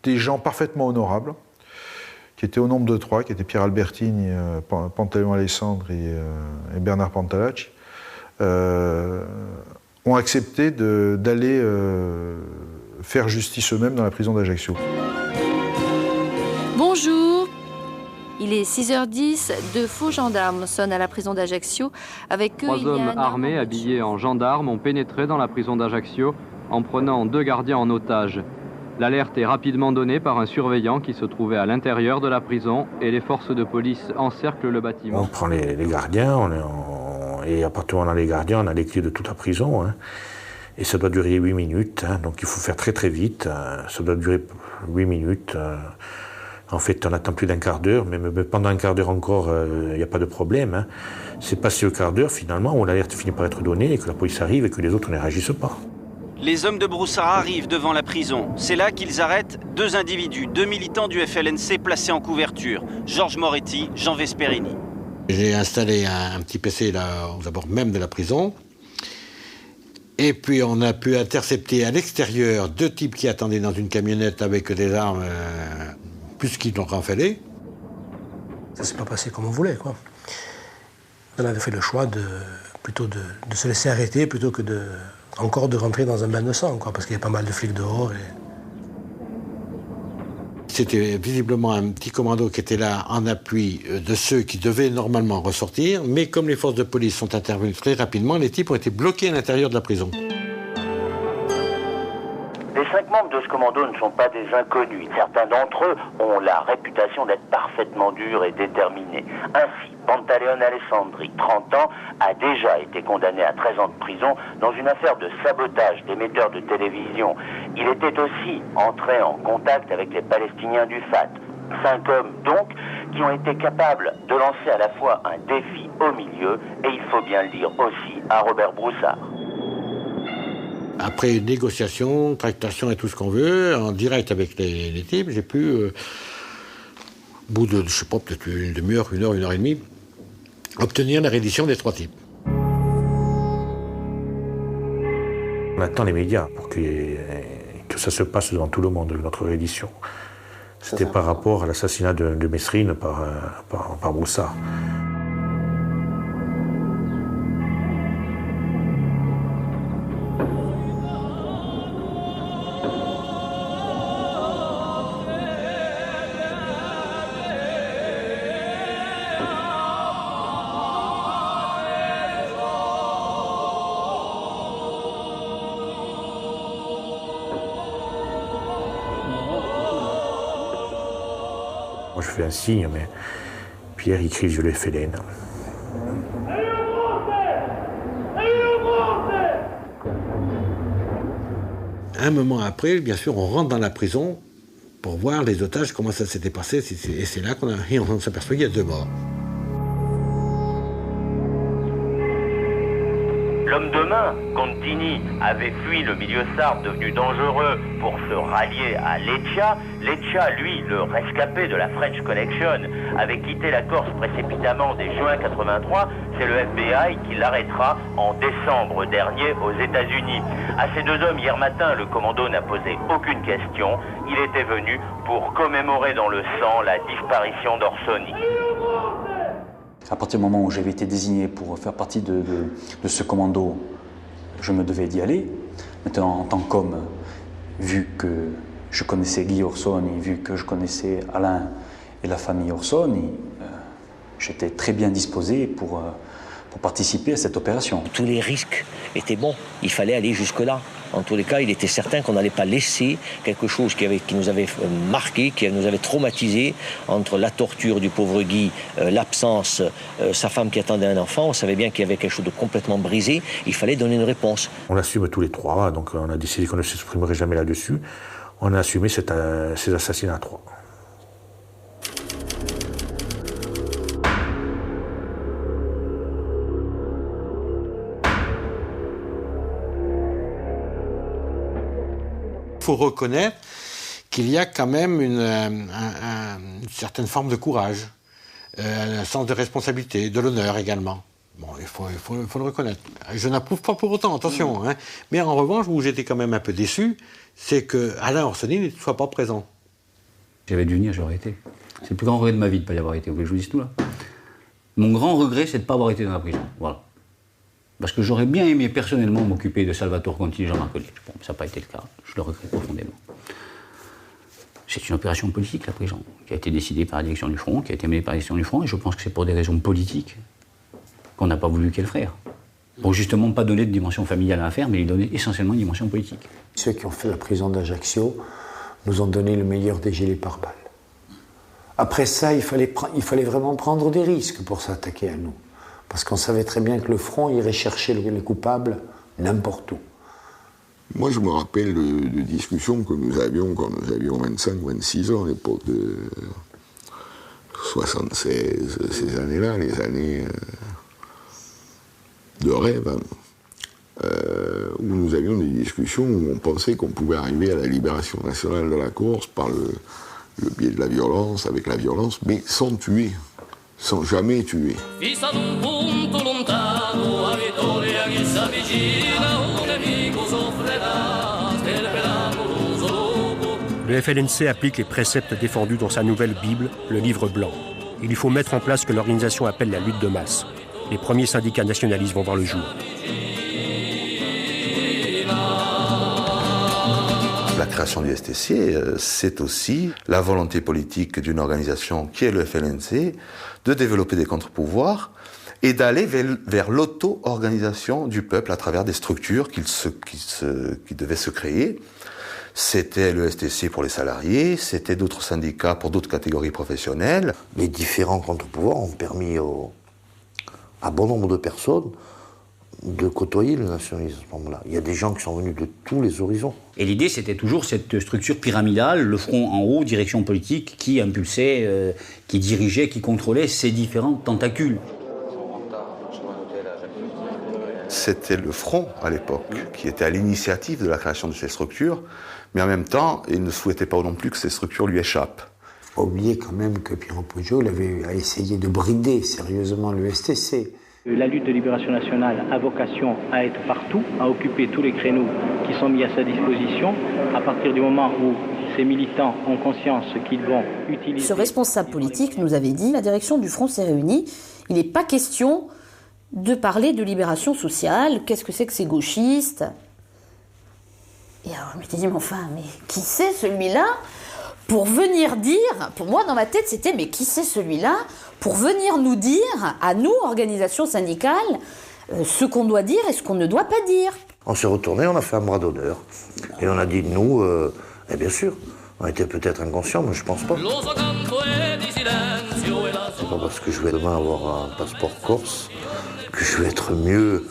des gens parfaitement honorables, qui étaient au nombre de 3, qui étaient Pierre Albertini, Pantaleon Alessandre et Bernard Pantalacci, ont accepté d'aller faire justice eux-mêmes dans la prison d'Ajaccio. Bonjour. Il est 6h10, de faux gendarmes sonnent à la prison d'Ajaccio. Avec eux, 3 hommes armés, habillés en gendarmes, ont pénétré dans la prison d'Ajaccio en prenant 2 gardiens en otage. L'alerte est rapidement donnée par un surveillant qui se trouvait à l'intérieur de la prison et les forces de police encerclent le bâtiment. On prend les gardiens et à partir du moment où on a les gardiens, on a les clés de toute la prison. Hein. Et ça doit durer 8 minutes, hein, donc il faut faire très très vite. Ça doit durer 8 minutes. En fait, on attend plus d'un quart d'heure, mais pendant un quart d'heure encore, il n'y a pas de problème. Hein. C'est passé le quart d'heure finalement où l'alerte finit par être donnée et que la police arrive et que les autres ne réagissent pas. Les hommes de Broussard arrivent devant la prison. C'est là qu'ils arrêtent 2 individus, 2 militants du FLNC placés en couverture, Georges Moretti, Jean Vesperini. J'ai installé un petit PC là, aux abords même de la prison. Et puis on a pu intercepter à l'extérieur 2 types qui attendaient dans une camionnette avec des armes, plus qu'ils n'ont renfalé. Ça s'est pas passé comme on voulait, quoi. On avait fait le choix plutôt de se laisser arrêter plutôt que de rentrer dans un bain de sang, quoi, parce qu'il y a pas mal de flics dehors. C'était visiblement un petit commando qui était là en appui de ceux qui devaient normalement ressortir, mais comme les forces de police sont intervenues très rapidement, les types ont été bloqués à l'intérieur de la prison. Les 5 membres de ce commando ne sont pas des inconnus. Certains d'entre eux ont la réputation d'être parfaitement durs et déterminés. Ainsi, Pantaleon Alessandri, 30 ans, a déjà été condamné à 13 ans de prison dans une affaire de sabotage d'émetteurs de télévision. Il était aussi entré en contact avec les Palestiniens du FAT. 5 hommes, donc, qui ont été capables de lancer à la fois un défi au milieu et, il faut bien le dire aussi, à Robert Broussard. Après négociation, tractation et tout ce qu'on veut, en direct avec les types, j'ai pu, au bout de, je sais pas, peut-être une demi-heure, 1 heure, 1 heure et demie, obtenir la reddition des 3 types. On attend les médias pour que ça se passe devant tout le monde, notre reddition. C'était par rapport à l'assassinat de Mesrine par Broussard. Moi, je fais un signe, mais Pierre, il crie « Je le FLN ». Un moment après, bien sûr, on rentre dans la prison pour voir les otages, comment ça s'était passé. Et c'est là qu'on s'aperçoit qu'il y a 2 morts. L'homme de main, Contini, avait fui le milieu sarde devenu dangereux pour se rallier à Leccia. Leccia, lui, le rescapé de la French Connection, avait quitté la Corse précipitamment dès juin 83. C'est le FBI qui l'arrêtera en décembre dernier aux États-Unis. À ces 2 hommes, hier matin, le commando n'a posé aucune question. Il était venu pour commémorer dans le sang la disparition d'Orsoni. À partir du moment où j'avais été désigné pour faire partie de ce commando, je me devais d'y aller. Maintenant, en tant qu'homme, vu que je connaissais Guy Orsoni, vu que je connaissais Alain et la famille Orsoni, j'étais très bien disposé pour participer à cette opération. Tous les risques étaient bons, il fallait aller jusque-là. En tous les cas, il était certain qu'on n'allait pas laisser quelque chose qui nous avait marqué, qui nous avait traumatisé, entre la torture du pauvre Guy, l'absence, sa femme qui attendait un enfant. On savait bien qu'il y avait quelque chose de complètement brisé. Il fallait donner une réponse. On assume tous les 3, donc on a décidé qu'on ne s'exprimerait jamais là-dessus. On a assumé ces assassinats à 3. Il faut reconnaître qu'il y a quand même une certaine forme de courage, un sens de responsabilité, de l'honneur également. Bon, il faut le reconnaître. Je n'approuve pas pour autant, attention. Hein. Mais en revanche, où j'étais quand même un peu déçu, c'est que Alain Orsoni ne soit pas présent. J'avais dû venir, j'aurais été. C'est le plus grand regret de ma vie de ne pas y avoir été. Vous voulez que je vous dise tout là? Mon grand regret, c'est de ne pas avoir été dans la prison. Voilà. Parce que j'aurais bien aimé personnellement m'occuper de Salvatore Conti et Jean-Marc Collet. Bon, ça n'a pas été le cas. Je le regrette profondément. C'est une opération politique, la prison, qui a été décidée par la direction du Front, qui a été menée par la direction du Front, et je pense que c'est pour des raisons politiques qu'on n'a pas voulu qu'elle frère. Pour justement pas donner de dimension familiale à l'affaire, mais lui donner essentiellement une dimension politique. Ceux qui ont fait la prison d'Ajaccio nous ont donné le meilleur des gilets pare-balles. Après ça, il fallait vraiment prendre des risques pour s'attaquer à nous. Parce qu'on savait très bien que le Front irait chercher les coupables n'importe où. Moi, je me rappelle de discussions que nous avions quand nous avions 25 ou 26 ans, à l'époque de 76, ces années-là, les années de rêve, où nous avions des discussions où on pensait qu'on pouvait arriver à la libération nationale de la Corse par le biais de la violence, avec la violence, mais sans tuer, sans jamais tuer. Le FLNC applique les préceptes défendus dans sa nouvelle Bible, le Livre blanc. Il lui faut mettre en place ce que l'organisation appelle la lutte de masse. Les premiers syndicats nationalistes vont voir le jour. La création du STC, c'est aussi la volonté politique d'une organisation qui est le FLNC de développer des contre-pouvoirs et d'aller vers l'auto-organisation du peuple à travers des structures qui devaient se créer. C'était le STC pour les salariés, c'était d'autres syndicats pour d'autres catégories professionnelles. Les différents contre-pouvoirs ont permis à bon nombre de personnes de côtoyer le nationalisme à ce moment-là. Il y a des gens qui sont venus de tous les horizons. Et l'idée, c'était toujours cette structure pyramidale, le front en haut, direction politique, qui impulsait, qui dirigeait, qui contrôlait ces différents tentacules. C'était le front, à l'époque, qui était à l'initiative de la création de ces structures, mais en même temps, il ne souhaitait pas non plus que ces structures lui échappent. Il ne faut pas oublier quand même que Piero Poggio a essayé de brider sérieusement le STC. La lutte de libération nationale a vocation à être partout, à occuper tous les créneaux qui sont mis à sa disposition, à partir du moment où ces militants ont conscience qu'ils vont utiliser... Ce responsable politique nous avait dit, la direction du Front s'est réunie, il n'est pas question de parler de libération sociale, qu'est-ce que c'est que ces gauchistes? Et alors je m'étais dit, mais enfin, mais qui c'est celui-là pour venir dire, pour moi dans ma tête c'était, mais qui c'est celui-là pour venir nous dire, à nous, organisations syndicales, ce qu'on doit dire et ce qu'on ne doit pas dire. On s'est retourné, on a fait un bras d'honneur. Et on a dit, nous, et bien sûr, on était peut-être inconscients, mais je pense pas. C'est pas parce que je vais demain avoir un passeport corse que je vais être mieux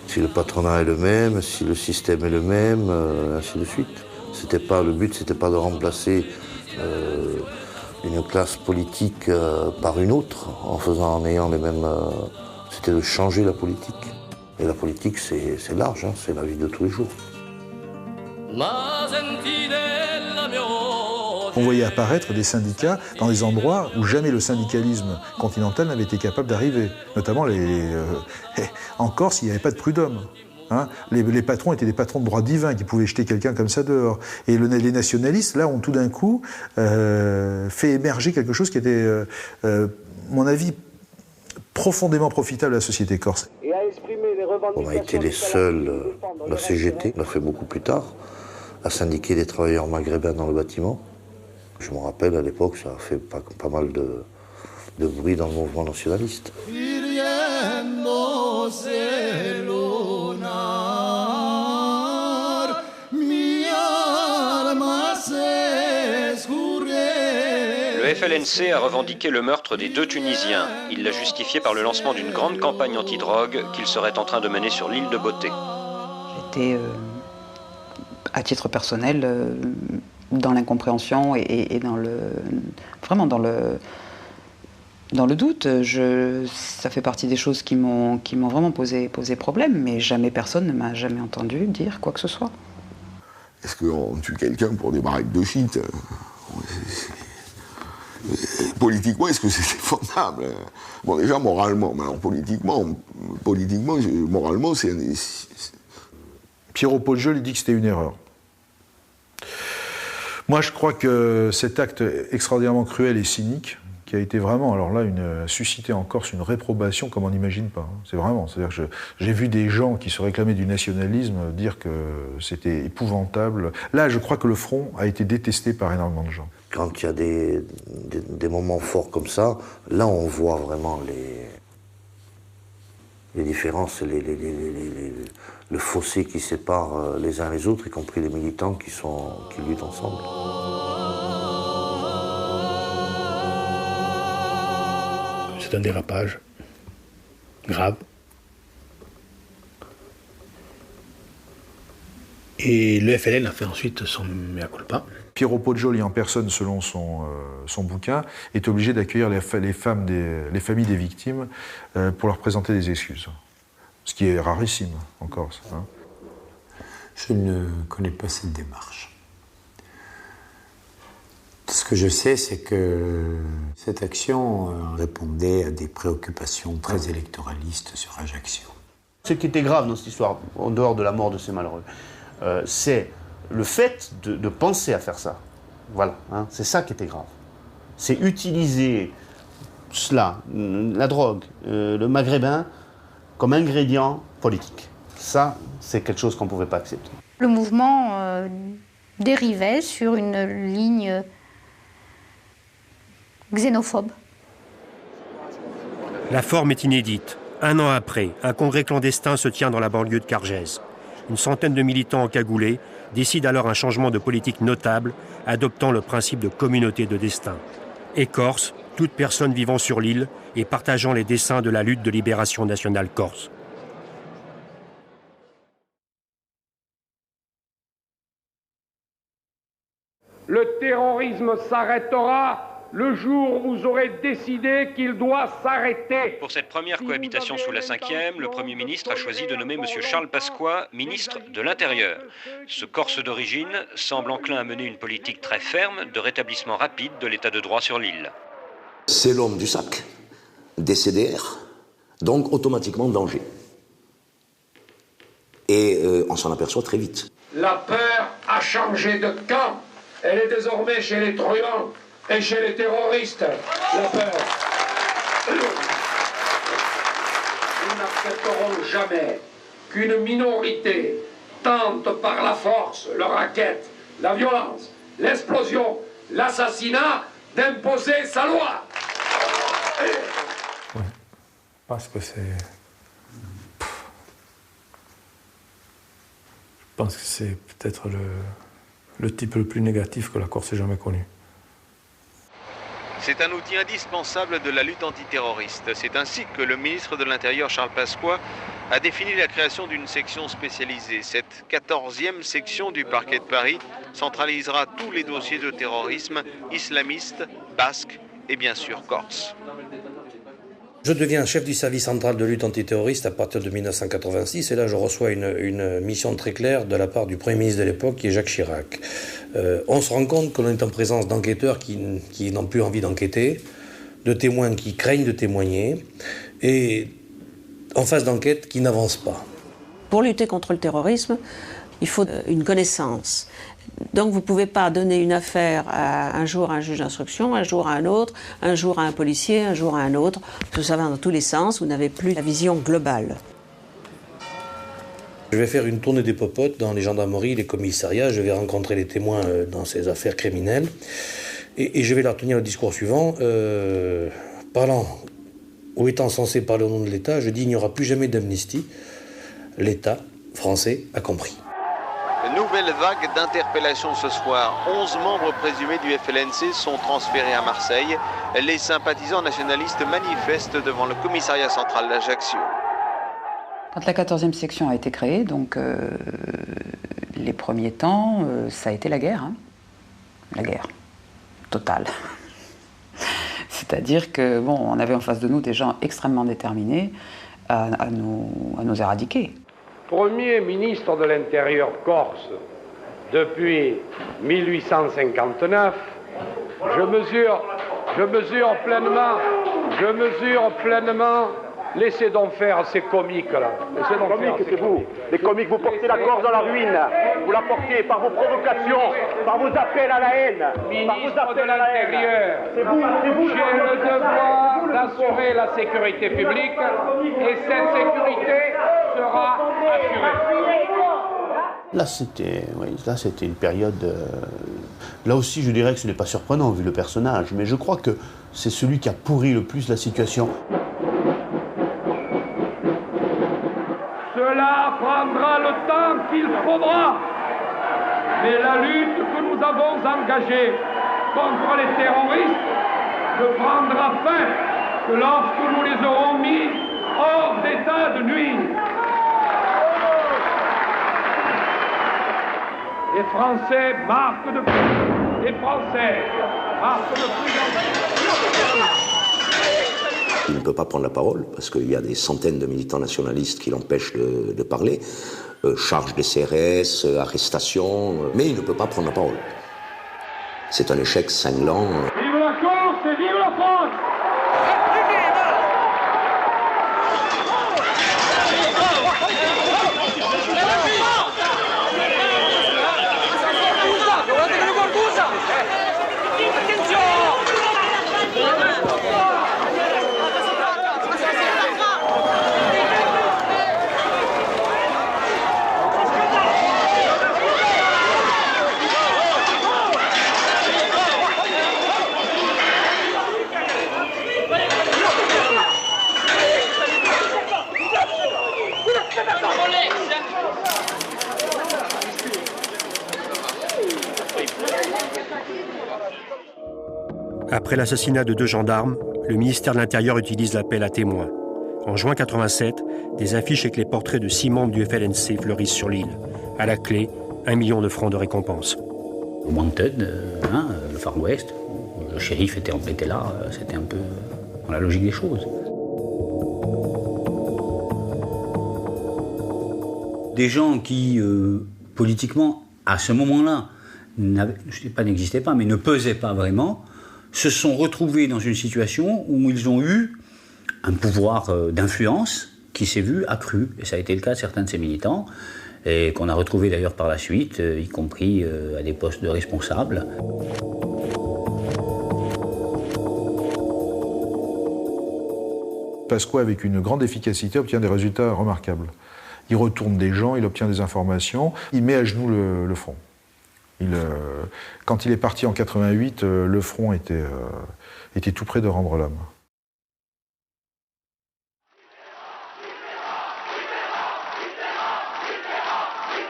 si le patronat est le même, si le système est le même, ainsi de suite. Le but, c'était pas de remplacer une classe politique par une autre, en ayant les mêmes... c'était de changer la politique. Et la politique, c'est large, hein, c'est la vie de tous les jours. On voyait apparaître des syndicats dans des endroits où jamais le syndicalisme continental n'avait été capable d'arriver. Notamment en Corse, il n'y avait pas de prud'homme. Hein, les patrons étaient des patrons de droit divin qui pouvaient jeter quelqu'un comme ça dehors. Et les nationalistes, là, ont tout d'un coup fait émerger quelque chose qui était, mon avis, profondément profitable à la société corse. On a été les seuls, la CGT, on l'a fait beaucoup plus tard, à syndiquer des travailleurs maghrébins dans le bâtiment. Je me rappelle, à l'époque, ça a fait pas mal de bruit dans le mouvement nationaliste. Le FLNC a revendiqué le meurtre des 2 Tunisiens. Il l'a justifié par le lancement d'une grande campagne anti-drogue qu'il serait en train de mener sur l'île de Beauté. J'étais, à titre personnel, dans l'incompréhension et vraiment dans le doute. Ça fait partie des choses qui m'ont vraiment posé problème, mais jamais personne ne m'a jamais entendu dire quoi que ce soit. Est-ce qu'on tue quelqu'un pour des baraques de shit? Politiquement, est-ce que c'est fondable? Bon, déjà, moralement, mais alors politiquement moralement, c'est... Piero Poggio lui dit que c'était une erreur. Moi, je crois que cet acte extraordinairement cruel et cynique, qui a été vraiment, alors là, suscité en Corse une réprobation comme on n'imagine pas. C'est vraiment, c'est-à-dire que j'ai vu des gens qui se réclamaient du nationalisme dire que c'était épouvantable. Là, je crois que le front a été détesté par énormément de gens. Quand il y a des moments forts comme ça, là, on voit vraiment les différences, le fossé qui sépare les uns les autres, y compris les militants qui luttent ensemble. C'est un dérapage grave. Et le FLN a fait ensuite son mea culpa. Piero Poggioli en personne, selon son bouquin, est obligé d'accueillir les familles des victimes pour leur présenter des excuses. Ce qui est rarissime en Corse. Hein. Je ne connais pas cette démarche. Ce que je sais, c'est que cette action répondait à des préoccupations très électoralistes sur Ajaccio. Ce qui était grave dans cette histoire, en dehors de la mort de ces malheureux, c'est le fait de penser à faire ça. Voilà, hein, c'est ça qui était grave. C'est utiliser cela, la drogue, le maghrébin, comme ingrédient politique. Ça, c'est quelque chose qu'on ne pouvait pas accepter. Le mouvement dérivait sur une ligne xénophobe. La forme est inédite. 1 an après, un congrès clandestin se tient dans la banlieue de Cargèse. Une centaine de militants encagoulés décident alors un changement de politique notable, adoptant le principe de communauté de destin. Et Corse, toute personne vivant sur l'île et partageant les desseins de la lutte de libération nationale corse. Le terrorisme s'arrêtera le jour où vous aurez décidé qu'il doit s'arrêter. Pour cette première cohabitation sous la 5e, le Premier ministre a choisi de nommer M. Charles Pasqua ministre de l'Intérieur. Ce Corse d'origine semble enclin à mener une politique très ferme de rétablissement rapide de l'état de droit sur l'île. C'est l'homme du sac, des CDR, donc automatiquement danger. Et on s'en aperçoit très vite. La peur a changé de camp. Elle est désormais chez les truands et chez les terroristes. La peur. Nous n'accepterons jamais qu'une minorité tente par la force, le racket, la violence, l'explosion, l'assassinat, d'imposer sa loi. Oui, parce que c'est... Je pense que c'est peut-être le type le plus négatif que la Corse ait jamais connu. C'est un outil indispensable de la lutte antiterroriste. C'est ainsi que le ministre de l'Intérieur, Charles Pasqua, a défini la création d'une section spécialisée. Cette 14e section du parquet de Paris centralisera tous les dossiers de terrorisme islamiste, basque et bien sûr corse. Je deviens chef du service central de lutte antiterroriste à partir de 1986 et là je reçois une mission très claire de la part du Premier ministre de l'époque qui est Jacques Chirac. On se rend compte que l'on est en présence d'enquêteurs qui n'ont plus envie d'enquêter, de témoins qui craignent de témoigner et en phase d'enquête qui n'avancent pas. Pour lutter contre le terrorisme, il faut une connaissance. Donc vous ne pouvez pas donner une affaire un jour à un juge d'instruction, un jour à un autre, un jour à un policier, un jour à un autre. Tout ça va dans tous les sens, vous n'avez plus la vision globale. Je vais faire une tournée des popotes dans les gendarmeries, les commissariats, je vais rencontrer les témoins dans ces affaires criminelles et je vais leur tenir le discours suivant. Parlant ou étant censé parler au nom de l'État, je dis il n'y aura plus jamais d'amnistie. L'État français a compris. Nouvelle vague d'interpellations ce soir. 11 membres présumés du FLNC sont transférés à Marseille. Les sympathisants nationalistes manifestent devant le commissariat central d'Ajaccio. Quand la 14e section a été créée, donc les premiers temps, ça a été la guerre. Hein. La guerre totale. C'est-à-dire que bon, on avait en face de nous des gens extrêmement déterminés à nous éradiquer. Premier ministre de l'Intérieur corse depuis 1859, je mesure pleinement Laissez donc faire ces comiques-là. Laissez donc faire ces comiques. Les comiques, vous portez la Corse dans la ruine. Vous la portez par vos provocations, par vos appels à la haine. Ministre de l'Intérieur, j'ai le devoir d'assurer la sécurité publique et cette sécurité sera assurée. Là, c'était une période... Là aussi, je dirais que ce n'est pas surprenant, vu le personnage, mais je crois que c'est celui qui a pourri le plus la situation. Cela prendra le temps qu'il faudra, mais la lutte que nous avons engagée contre les terroristes ne prendra fin que lorsque nous les aurons mis hors d'état de nuire. Les Français marquent de plus. Les Français marquent de plus en plus. Il ne peut pas prendre la parole parce qu'il y a des centaines de militants nationalistes qui l'empêchent de parler. Charge des CRS, arrestation, mais il ne peut pas prendre la parole. C'est un échec cinglant. Vive la Corse et vive la France! Après l'assassinat de 2 gendarmes, le ministère de l'Intérieur utilise l'appel à témoins. En juin 87, des affiches avec les portraits de 6 membres du FLNC fleurissent sur l'île. À la clé, 1 million de francs de récompense. Wanted, le Far West, le shérif était là, c'était un peu dans la logique des choses. Des gens qui, politiquement, à ce moment-là, je ne dis pas n'existaient pas, mais ne pesaient pas vraiment, se sont retrouvés dans une situation où ils ont eu un pouvoir d'influence qui s'est vu accru. Et ça a été le cas de certains de ces militants, et qu'on a retrouvé d'ailleurs par la suite, y compris à des postes de responsables. Pasqua, avec une grande efficacité, obtient des résultats remarquables. Il retourne des gens, il obtient des informations, il met à genoux le front. Quand il est parti en 88, le front était tout près de rendre l'âme.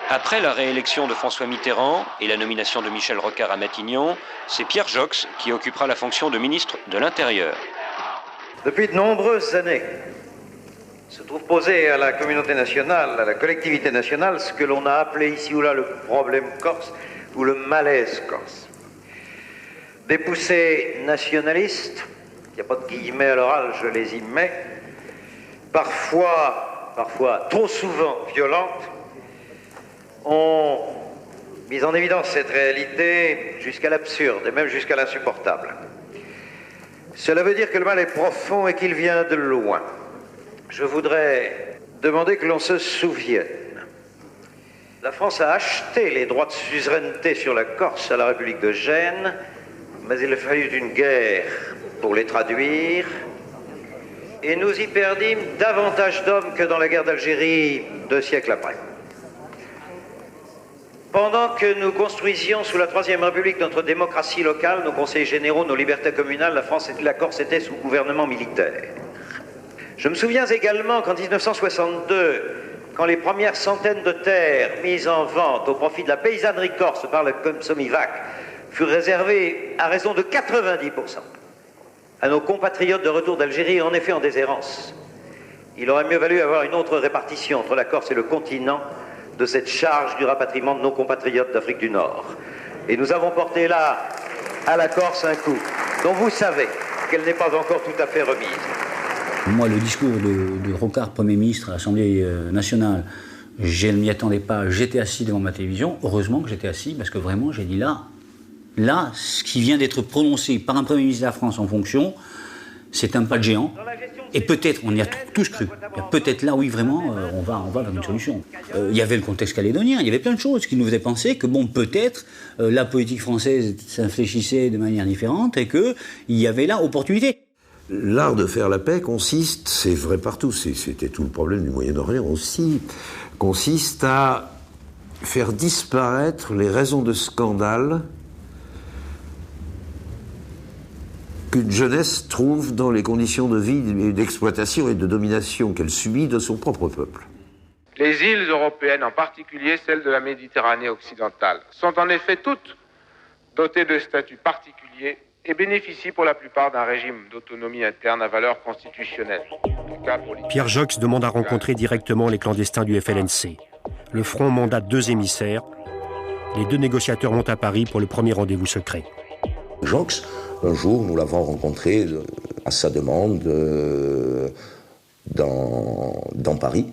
Après la réélection de François Mitterrand et la nomination de Michel Rocard à Matignon, c'est Pierre Joxe qui occupera la fonction de ministre de l'Intérieur. Depuis de nombreuses années, se trouve posé à la communauté nationale, à la collectivité nationale, ce que l'on a appelé ici ou là le problème corse ou le malaise corse. Des poussées nationalistes, il n'y a pas de guillemets à l'oral, je les y mets, parfois trop souvent violentes, ont mis en évidence cette réalité jusqu'à l'absurde et même jusqu'à l'insupportable. Cela veut dire que le mal est profond et qu'il vient de loin. Je voudrais demander que l'on se souvienne. La France a acheté les droits de suzeraineté sur la Corse à la République de Gênes, mais il a fallu une guerre pour les traduire, et nous y perdîmes davantage d'hommes que dans la guerre d'Algérie 2 siècles après. Pendant que nous construisions sous la Troisième République notre démocratie locale, nos conseils généraux, nos libertés communales, la Corse était sous gouvernement militaire. Je me souviens également qu'en 1962, quand les premières centaines de terres mises en vente au profit de la paysannerie corse par le Comsomivac furent réservées à raison de 90% à nos compatriotes de retour d'Algérie, en effet en déshérence. Il aurait mieux valu avoir une autre répartition entre la Corse et le continent de cette charge du rapatriement de nos compatriotes d'Afrique du Nord. Et nous avons porté là, à la Corse, un coup dont vous savez qu'elle n'est pas encore tout à fait remise. Moi, le discours de Rocard, Premier ministre à l'Assemblée nationale, je ne m'y attendais pas, j'étais assis devant ma télévision. Heureusement que j'étais assis, parce que vraiment, j'ai dit ce qui vient d'être prononcé par un Premier ministre de la France en fonction, c'est un pas de géant. Dans la gestion Et peut-être, on y a tous cru, peut-être là, oui, vraiment, on va vers une solution. Il y avait le contexte calédonien, il y avait plein de choses qui nous faisaient penser que, bon, peut-être, la politique française s'infléchissait de manière différente et qu'il y avait là opportunité. L'art de faire la paix consiste, c'est vrai partout, c'était tout le problème du Moyen-Orient aussi, consiste à faire disparaître les raisons de scandale qu'une jeunesse trouve dans les conditions de vie, d'exploitation et de domination qu'elle subit de son propre peuple. Les îles européennes, en particulier celles de la Méditerranée occidentale, sont en effet toutes dotées de statuts particuliers et bénéficient pour la plupart d'un régime d'autonomie interne à valeur constitutionnelle. Pierre Joxe demande à rencontrer directement les clandestins du FLNC. Le Front mandate 2 émissaires. Les 2 négociateurs montent à Paris pour le premier rendez-vous secret. Joxe, un jour, nous l'avons rencontré à sa demande dans Paris.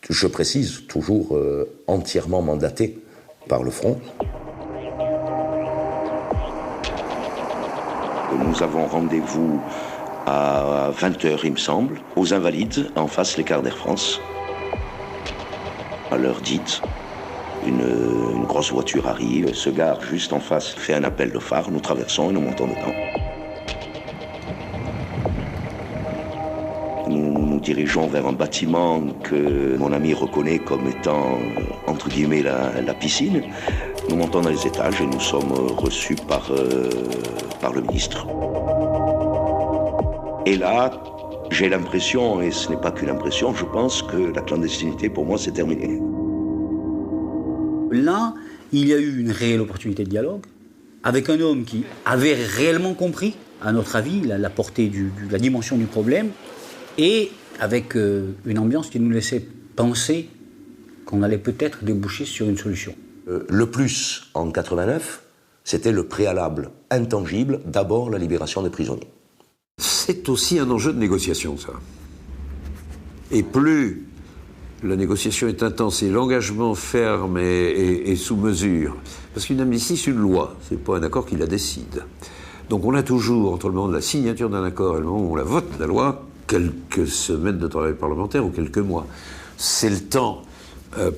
Je précise, toujours entièrement mandaté par le Front. Nous avons rendez-vous à 20h, il me semble, aux Invalides, en face l'écart d'Air France. À l'heure dite, une grosse voiture arrive, se gare juste en face, fait un appel de phare, nous traversons et nous montons dedans. Nous nous dirigeons vers un bâtiment que mon ami reconnaît comme étant, entre guillemets, la piscine. Nous montons dans les étages et nous sommes reçus par le ministre. Et là, j'ai l'impression, et ce n'est pas qu'une impression, je pense que la clandestinité, pour moi, c'est terminé. Là, il y a eu une réelle opportunité de dialogue, avec un homme qui avait réellement compris, à notre avis, la portée, la dimension du problème, et avec une ambiance qui nous laissait penser qu'on allait peut-être déboucher sur une solution. Le plus, en 89, c'était le préalable intangible, d'abord la libération des prisonniers. C'est aussi un enjeu de négociation, ça. Et plus la négociation est intense et l'engagement ferme et sous mesure, parce qu'une amnistie, c'est une loi, c'est pas un accord qui la décide. Donc on a toujours, entre le moment de la signature d'un accord et le moment où on la vote, la loi, quelques semaines de travail parlementaire ou quelques mois. C'est le temps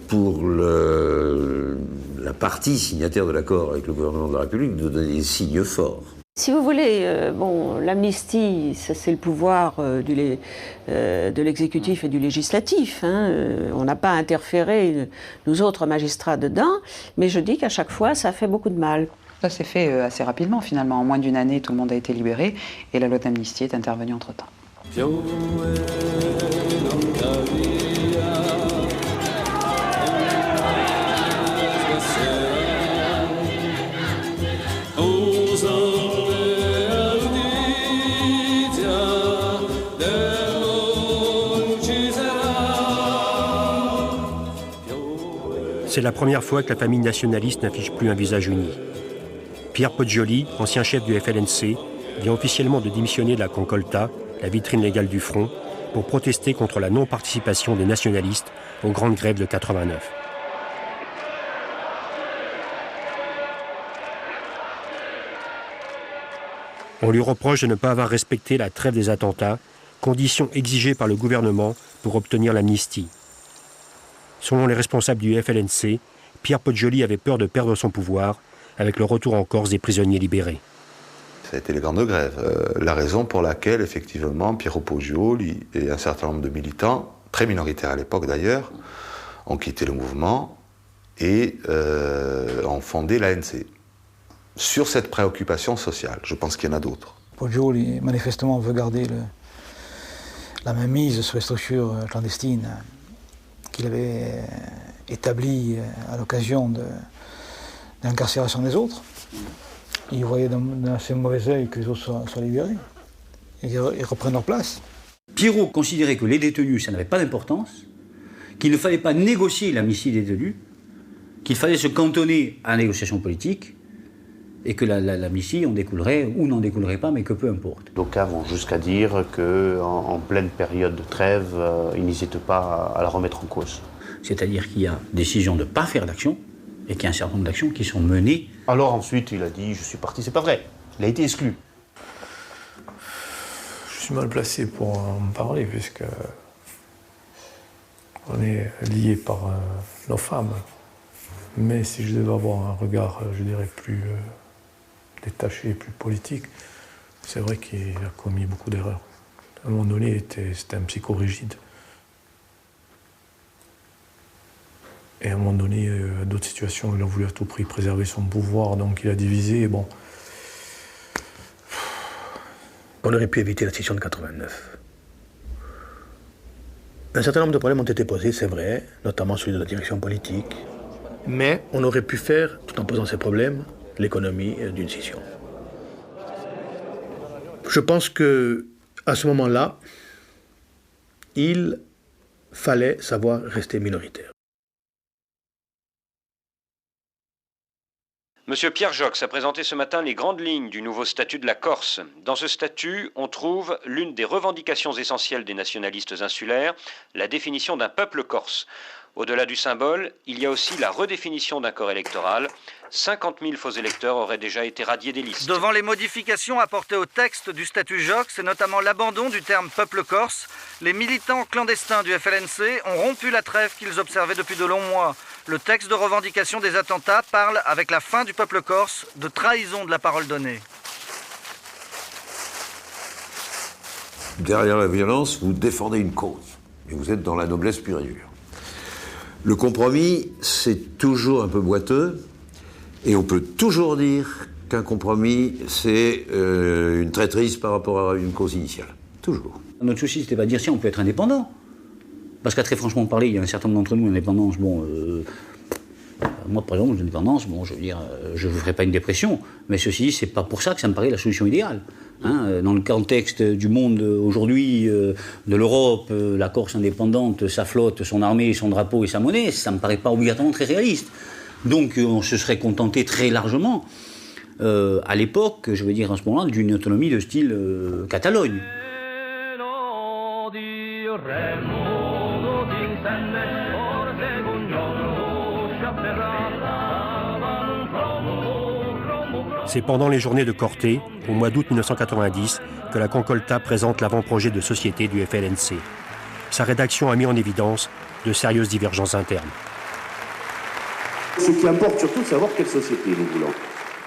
pour la partie signataire de l'accord avec le gouvernement de la République de donner des signes forts. Si vous voulez, l'amnistie, ça c'est le pouvoir de l'exécutif et du législatif. On n'a pas interféré, nous autres magistrats, dedans, mais je dis qu'à chaque fois, ça fait beaucoup de mal. Ça s'est fait assez rapidement, finalement. En moins d'une année, tout le monde a été libéré, et la loi d'amnistie est intervenue entre-temps. C'est la première fois que la famille nationaliste n'affiche plus un visage uni. Pierre Poggioli, ancien chef du FLNC, vient officiellement de démissionner de la Concolta, la vitrine légale du Front, pour protester contre la non-participation des nationalistes aux grandes grèves de 89. On lui reproche de ne pas avoir respecté la trêve des attentats, condition exigée par le gouvernement pour obtenir l'amnistie. Selon les responsables du FLNC, Pierre Poggioli avait peur de perdre son pouvoir avec le retour en Corse des prisonniers libérés. Ça a été les grandes grèves. La raison pour laquelle, effectivement, Piero Poggioli et un certain nombre de militants, très minoritaires à l'époque d'ailleurs, ont quitté le mouvement et ont fondé l'ANC. Sur cette préoccupation sociale, je pense qu'il y en a d'autres. Poggioli, manifestement, veut garder la mainmise sur les structures clandestines qu'il avait établies à l'occasion de l'incarcération des autres. Il voyait d'un assez mauvais œil que les autres soient libérés et qu'ils reprennent leur place. Piero considérait que les détenus, ça n'avait pas d'importance, qu'il ne fallait pas négocier l'amnistie des détenus, qu'il fallait se cantonner à la négociation politique, et que l'amnistie en découlerait ou n'en découlerait pas, mais que peu importe. D'aucuns vont jusqu'à dire qu'en pleine période de trêve, ils n'hésitent pas à la remettre en cause. C'est-à-dire qu'il y a décision de ne pas faire d'action, et qu'il y a un certain nombre d'actions qui sont menées. Alors ensuite, il a dit « je suis parti », c'est pas vrai. Il a été exclu. Je suis mal placé pour en parler, puisque on est liés par nos femmes. Mais si je devais avoir un regard, je dirais, plus détaché, plus politique, c'est vrai qu'il a commis beaucoup d'erreurs. À un moment donné, c'était un psychorigide. Et à un moment donné, à d'autres situations, il a voulu à tout prix préserver son pouvoir, donc il a divisé, et bon. On aurait pu éviter la scission de 89. Un certain nombre de problèmes ont été posés, c'est vrai, notamment celui de la direction politique. Mais on aurait pu faire, tout en posant ces problèmes, l'économie d'une scission. Je pense que, à ce moment-là, il fallait savoir rester minoritaire. Monsieur Pierre Jox a présenté ce matin les grandes lignes du nouveau statut de la Corse. Dans ce statut, on trouve l'une des revendications essentielles des nationalistes insulaires, la définition d'un peuple corse. Au-delà du symbole, il y a aussi la redéfinition d'un corps électoral. 50 000 faux électeurs auraient déjà été radiés des listes. Devant les modifications apportées au texte du statut Jox, et notamment l'abandon du terme peuple corse, les militants clandestins du FLNC ont rompu la trêve qu'ils observaient depuis de longs mois. Le texte de revendication des attentats parle, avec la fin du peuple corse, de trahison de la parole donnée. Derrière la violence, vous défendez une cause. Et vous êtes dans la noblesse pure et dure. Le compromis, c'est toujours un peu boiteux. Et on peut toujours dire qu'un compromis, c'est une traîtrise par rapport à une cause initiale. Toujours. Notre souci, c'était pas de dire si on peut être indépendant. Parce qu'à très franchement parler, il y a un certain nombre d'entre nous, l'indépendance, moi par exemple, l'indépendance, je veux dire, je ne vous ferai pas une dépression, mais ceci, c'est pas pour ça que ça me paraît la solution idéale. Dans le contexte du monde aujourd'hui, de l'Europe, la Corse indépendante, sa flotte, son armée, son drapeau et sa monnaie, ça me paraît pas obligatoirement très réaliste. Donc on se serait contenté très largement, à l'époque, je veux dire à ce moment-là, d'une autonomie de style Catalogne. C'est pendant les journées de Corté, au mois d'août 1990, que la Concolta présente l'avant-projet de société du FLNC. Sa rédaction a mis en évidence de sérieuses divergences internes. Ce qui importe surtout, c'est savoir quelle société nous voulons.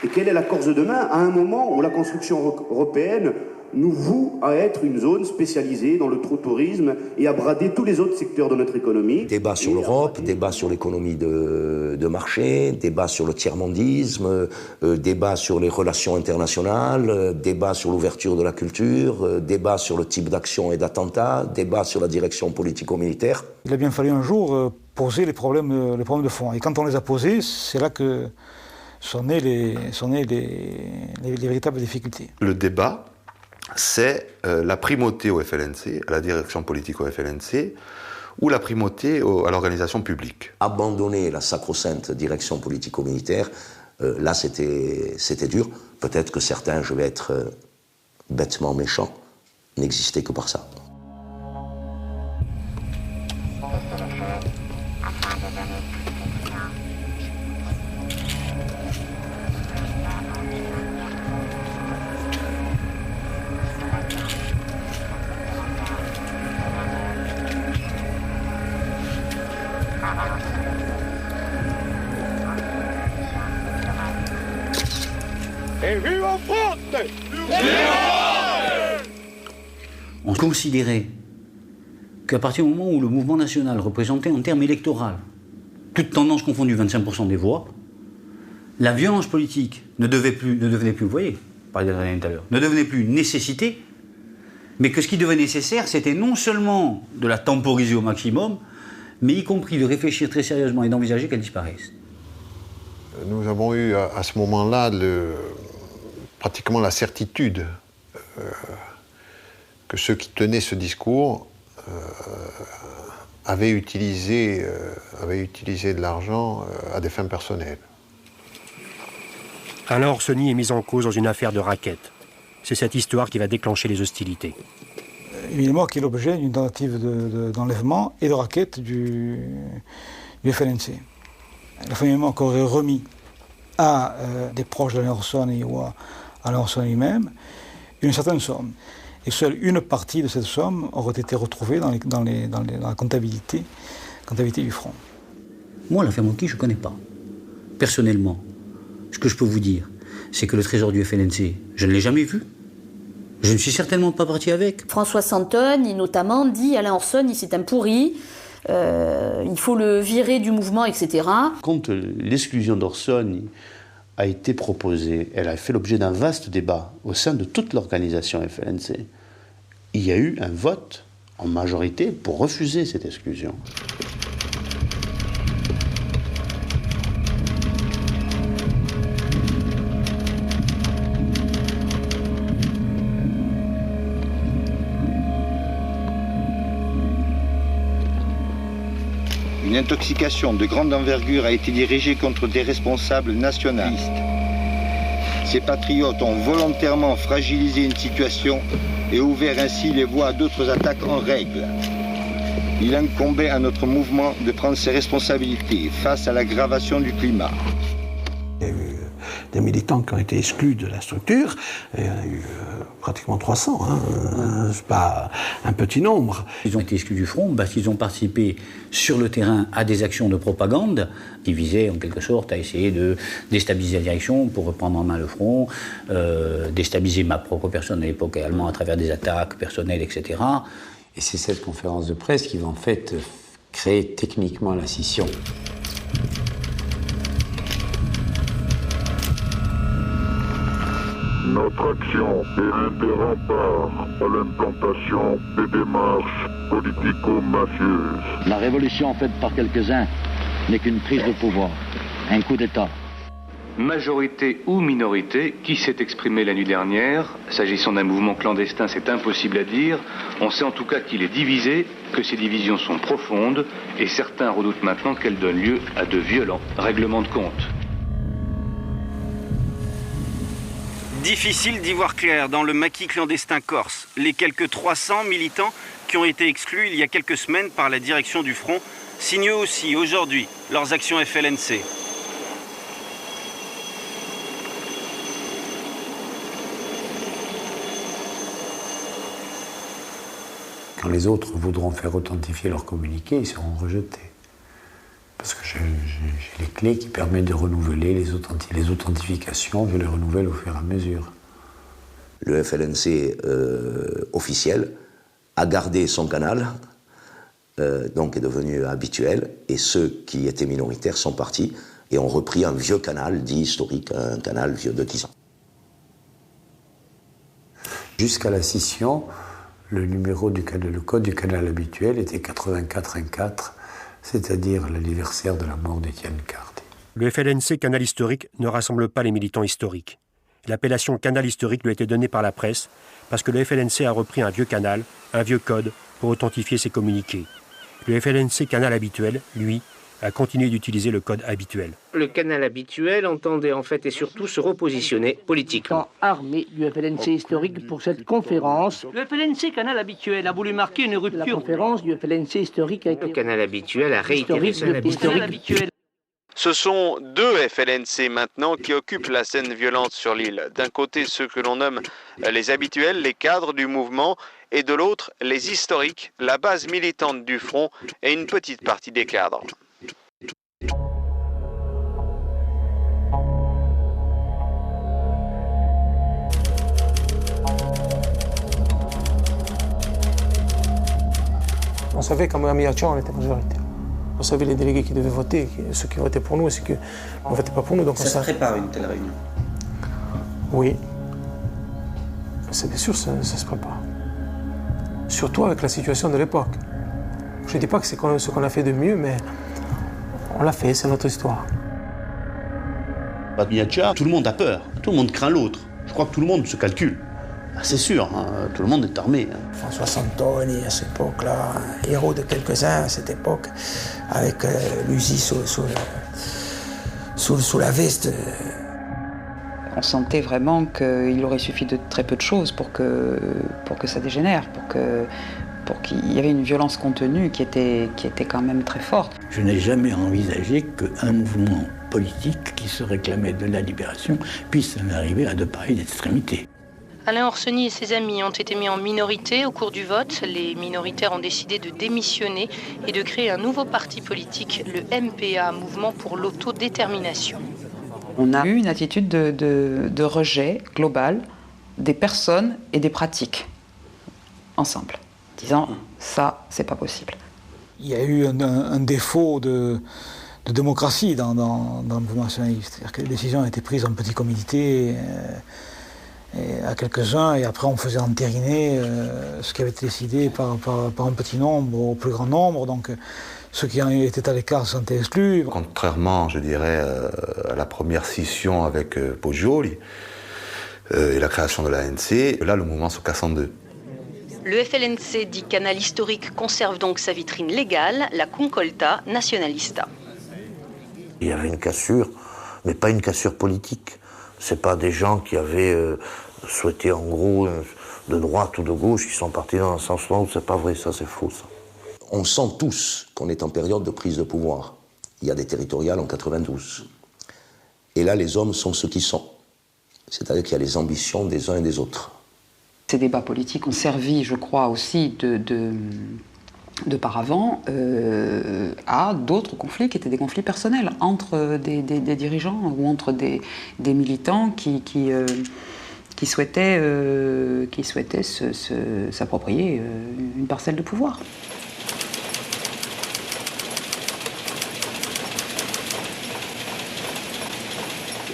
Et quelle est la Corse de demain, à un moment où la construction européenne nous voue à être une zone spécialisée dans le tourisme et à brader tous les autres secteurs de notre économie. Débat sur l'Europe, débat sur l'économie de marché, débat sur le tiers-mondisme, débat sur les relations internationales, débat sur l'ouverture de la culture, débat sur le type d'action et d'attentat, débat sur la direction politico-militaire. Il a bien fallu un jour poser les problèmes de fond. Et quand on les a posés, c'est là que sont nées les véritables difficultés. Le débat, c'est la primauté au FLNC, à la direction politique au FLNC, ou la primauté à l'organisation publique. Abandonner la sacro-sainte direction politico-militaire, là c'était dur. Peut-être que certains, je vais être bêtement méchant, n'existaient que par ça. On considérait qu'à partir du moment où le mouvement national représentait en termes électoraux, toutes tendances confondues, 25% des voix, la violence politique ne devenait plus, vous voyez, par tout à l'heure, ne devenait plus une nécessité, mais que ce qui devenait nécessaire, c'était non seulement de la temporiser au maximum, mais y compris de réfléchir très sérieusement et d'envisager qu'elle disparaisse. Nous avons eu à ce moment-là pratiquement la certitude que ceux qui tenaient ce discours avaient utilisé de l'argent à des fins personnelles. Alain Orsoni est mis en cause dans une affaire de racket. C'est cette histoire qui va déclencher les hostilités. Évidemment, qui est l'objet d'une tentative d'enlèvement et de racket du FLNC. La famille Mock aurait remis à des proches d'Alain Orsoni ou à Alain Orsoni lui-même une certaine somme. Et seule une partie de cette somme aurait été retrouvée dans la comptabilité du front. Moi, l'affaire Montky, je ne connais pas. Personnellement, ce que je peux vous dire, c'est que le trésor du FLNC, je ne l'ai jamais vu. Je ne suis certainement pas parti avec. François Santon, il notamment dit Alain Orson, c'est un pourri, il faut le virer du mouvement, etc. Quand l'exclusion d'Orson a été proposée, elle a fait l'objet d'un vaste débat au sein de toute l'organisation FLNC. Il y a eu un vote en majorité pour refuser cette exclusion. Une intoxication de grande envergure a été dirigée contre des responsables nationalistes. Ces patriotes ont volontairement fragilisé une situation et ouvert ainsi les voies à d'autres attaques en règle. Il incombait à notre mouvement de prendre ses responsabilités face à l'aggravation du climat. Il y a eu des militants qui ont été exclus de la structure, et il y en a eu pratiquement 300, c'est pas un petit nombre. Ils ont été exclus du front parce qu'ils ont participé sur le terrain à des actions de propagande qui visaient en quelque sorte à essayer de déstabiliser la direction pour reprendre en main le front, déstabiliser ma propre personne à l'époque également à travers des attaques personnelles, etc. Et c'est cette conférence de presse qui va en fait créer techniquement la scission. Notre action est un des remparts à l'implantation des démarches politico-mafieuses. La révolution faite par quelques-uns n'est qu'une prise de pouvoir, un coup d'État. Majorité ou minorité, qui s'est exprimé la nuit dernière? S'agissant d'un mouvement clandestin, c'est impossible à dire. On sait en tout cas qu'il est divisé, que ces divisions sont profondes, et certains redoutent maintenant qu'elles donnent lieu à de violents règlements de compte. Difficile d'y voir clair dans le maquis clandestin corse. Les quelques 300 militants qui ont été exclus il y a quelques semaines par la direction du front signent aussi aujourd'hui leurs actions FLNC. Quand les autres voudront faire authentifier leur communiqué, ils seront rejetés. Parce que j'ai les clés qui permettent de renouveler les authentifications, je les renouvelle au fur et à mesure. Le FLNC officiel a gardé son canal, donc est devenu habituel, et ceux qui étaient minoritaires sont partis et ont repris un vieux canal dit historique, un canal vieux de 10 ans. Jusqu'à la scission, le code du canal habituel était 84-1-4, c'est-à-dire l'anniversaire de la mort d'Étienne Cardi. Le FLNC Canal Historique ne rassemble pas les militants historiques. L'appellation Canal Historique lui a été donnée par la presse parce que le FLNC a repris un vieux canal, un vieux code, pour authentifier ses communiqués. Le FLNC Canal Habituel, lui, a continué d'utiliser le code habituel. Le canal habituel entendait en fait et surtout se repositionner politiquement. Armé du FLNC historique pour cette conférence. Le FLNC canal habituel a voulu marquer une rupture. La conférence du FLNC historique a été... Le canal habituel a réitéré son habituel. Ce sont deux FLNC maintenant qui occupent la scène violente sur l'île. D'un côté, ceux que l'on nomme les habituels, les cadres du mouvement, et de l'autre, les historiques, la base militante du front et une petite partie des cadres. On savait qu'en miniature, on était majoritaire. On savait les délégués qui devaient voter, ceux qui votaient pour nous et ceux qui ne votaient pas pour nous. Donc ça se prépare une telle réunion? Oui. C'est bien sûr, ça se prépare. Surtout avec la situation de l'époque. Je ne dis pas que c'est ce qu'on a fait de mieux, mais on l'a fait, c'est notre histoire. À Biacha, tout le monde a peur, tout le monde craint l'autre. Je crois que tout le monde se calcule. C'est sûr, hein, tout le monde est armé. François Santoni, à cette époque-là, un héros de quelques-uns à cette époque, avec l'usi sous la veste. On sentait vraiment qu'il aurait suffi de très peu de choses pour que ça dégénère, pour qu'il y avait une violence contenue qui était quand même très forte. Je n'ai jamais envisagé qu'un mouvement politique qui se réclamait de la libération puisse en arriver à de pareilles extrémités. Alain Orsoni et ses amis ont été mis en minorité au cours du vote. Les minoritaires ont décidé de démissionner et de créer un nouveau parti politique, le MPA, Mouvement pour l'autodétermination. On a eu une attitude de rejet global des personnes et des pratiques ensemble, disant ça, c'est pas possible. Il y a eu un défaut de démocratie dans le mouvement nationaliste. C'est-à-dire que les décisions ont été prises en petit comité, à quelques-uns, et après on faisait entériner ce qui avait été décidé par un petit nombre au plus grand nombre. Donc ceux qui étaient à l'écart se sentaient exclus. Contrairement, je dirais, à la première scission avec Poggioli et la création de l'ANC, là le mouvement se casse en deux. Le FLNC, dit canal historique, conserve donc sa vitrine légale, la Concolta Nacionalista. Il y avait une cassure, mais pas une cassure politique. C'est pas des gens qui avaient souhaité en gros de droite ou de gauche qui sont partis dans un sens-là. C'est pas vrai, ça c'est faux ça. On sent tous qu'on est en période de prise de pouvoir. Il y a des territoriales en 92. Et là, les hommes sont ceux qui sont. C'est-à-dire qu'il y a les ambitions des uns et des autres. Ces débats politiques ont servi, je crois, aussi de paravent à d'autres conflits qui étaient des conflits personnels entre des dirigeants ou entre des militants qui souhaitaient s'approprier une parcelle de pouvoir.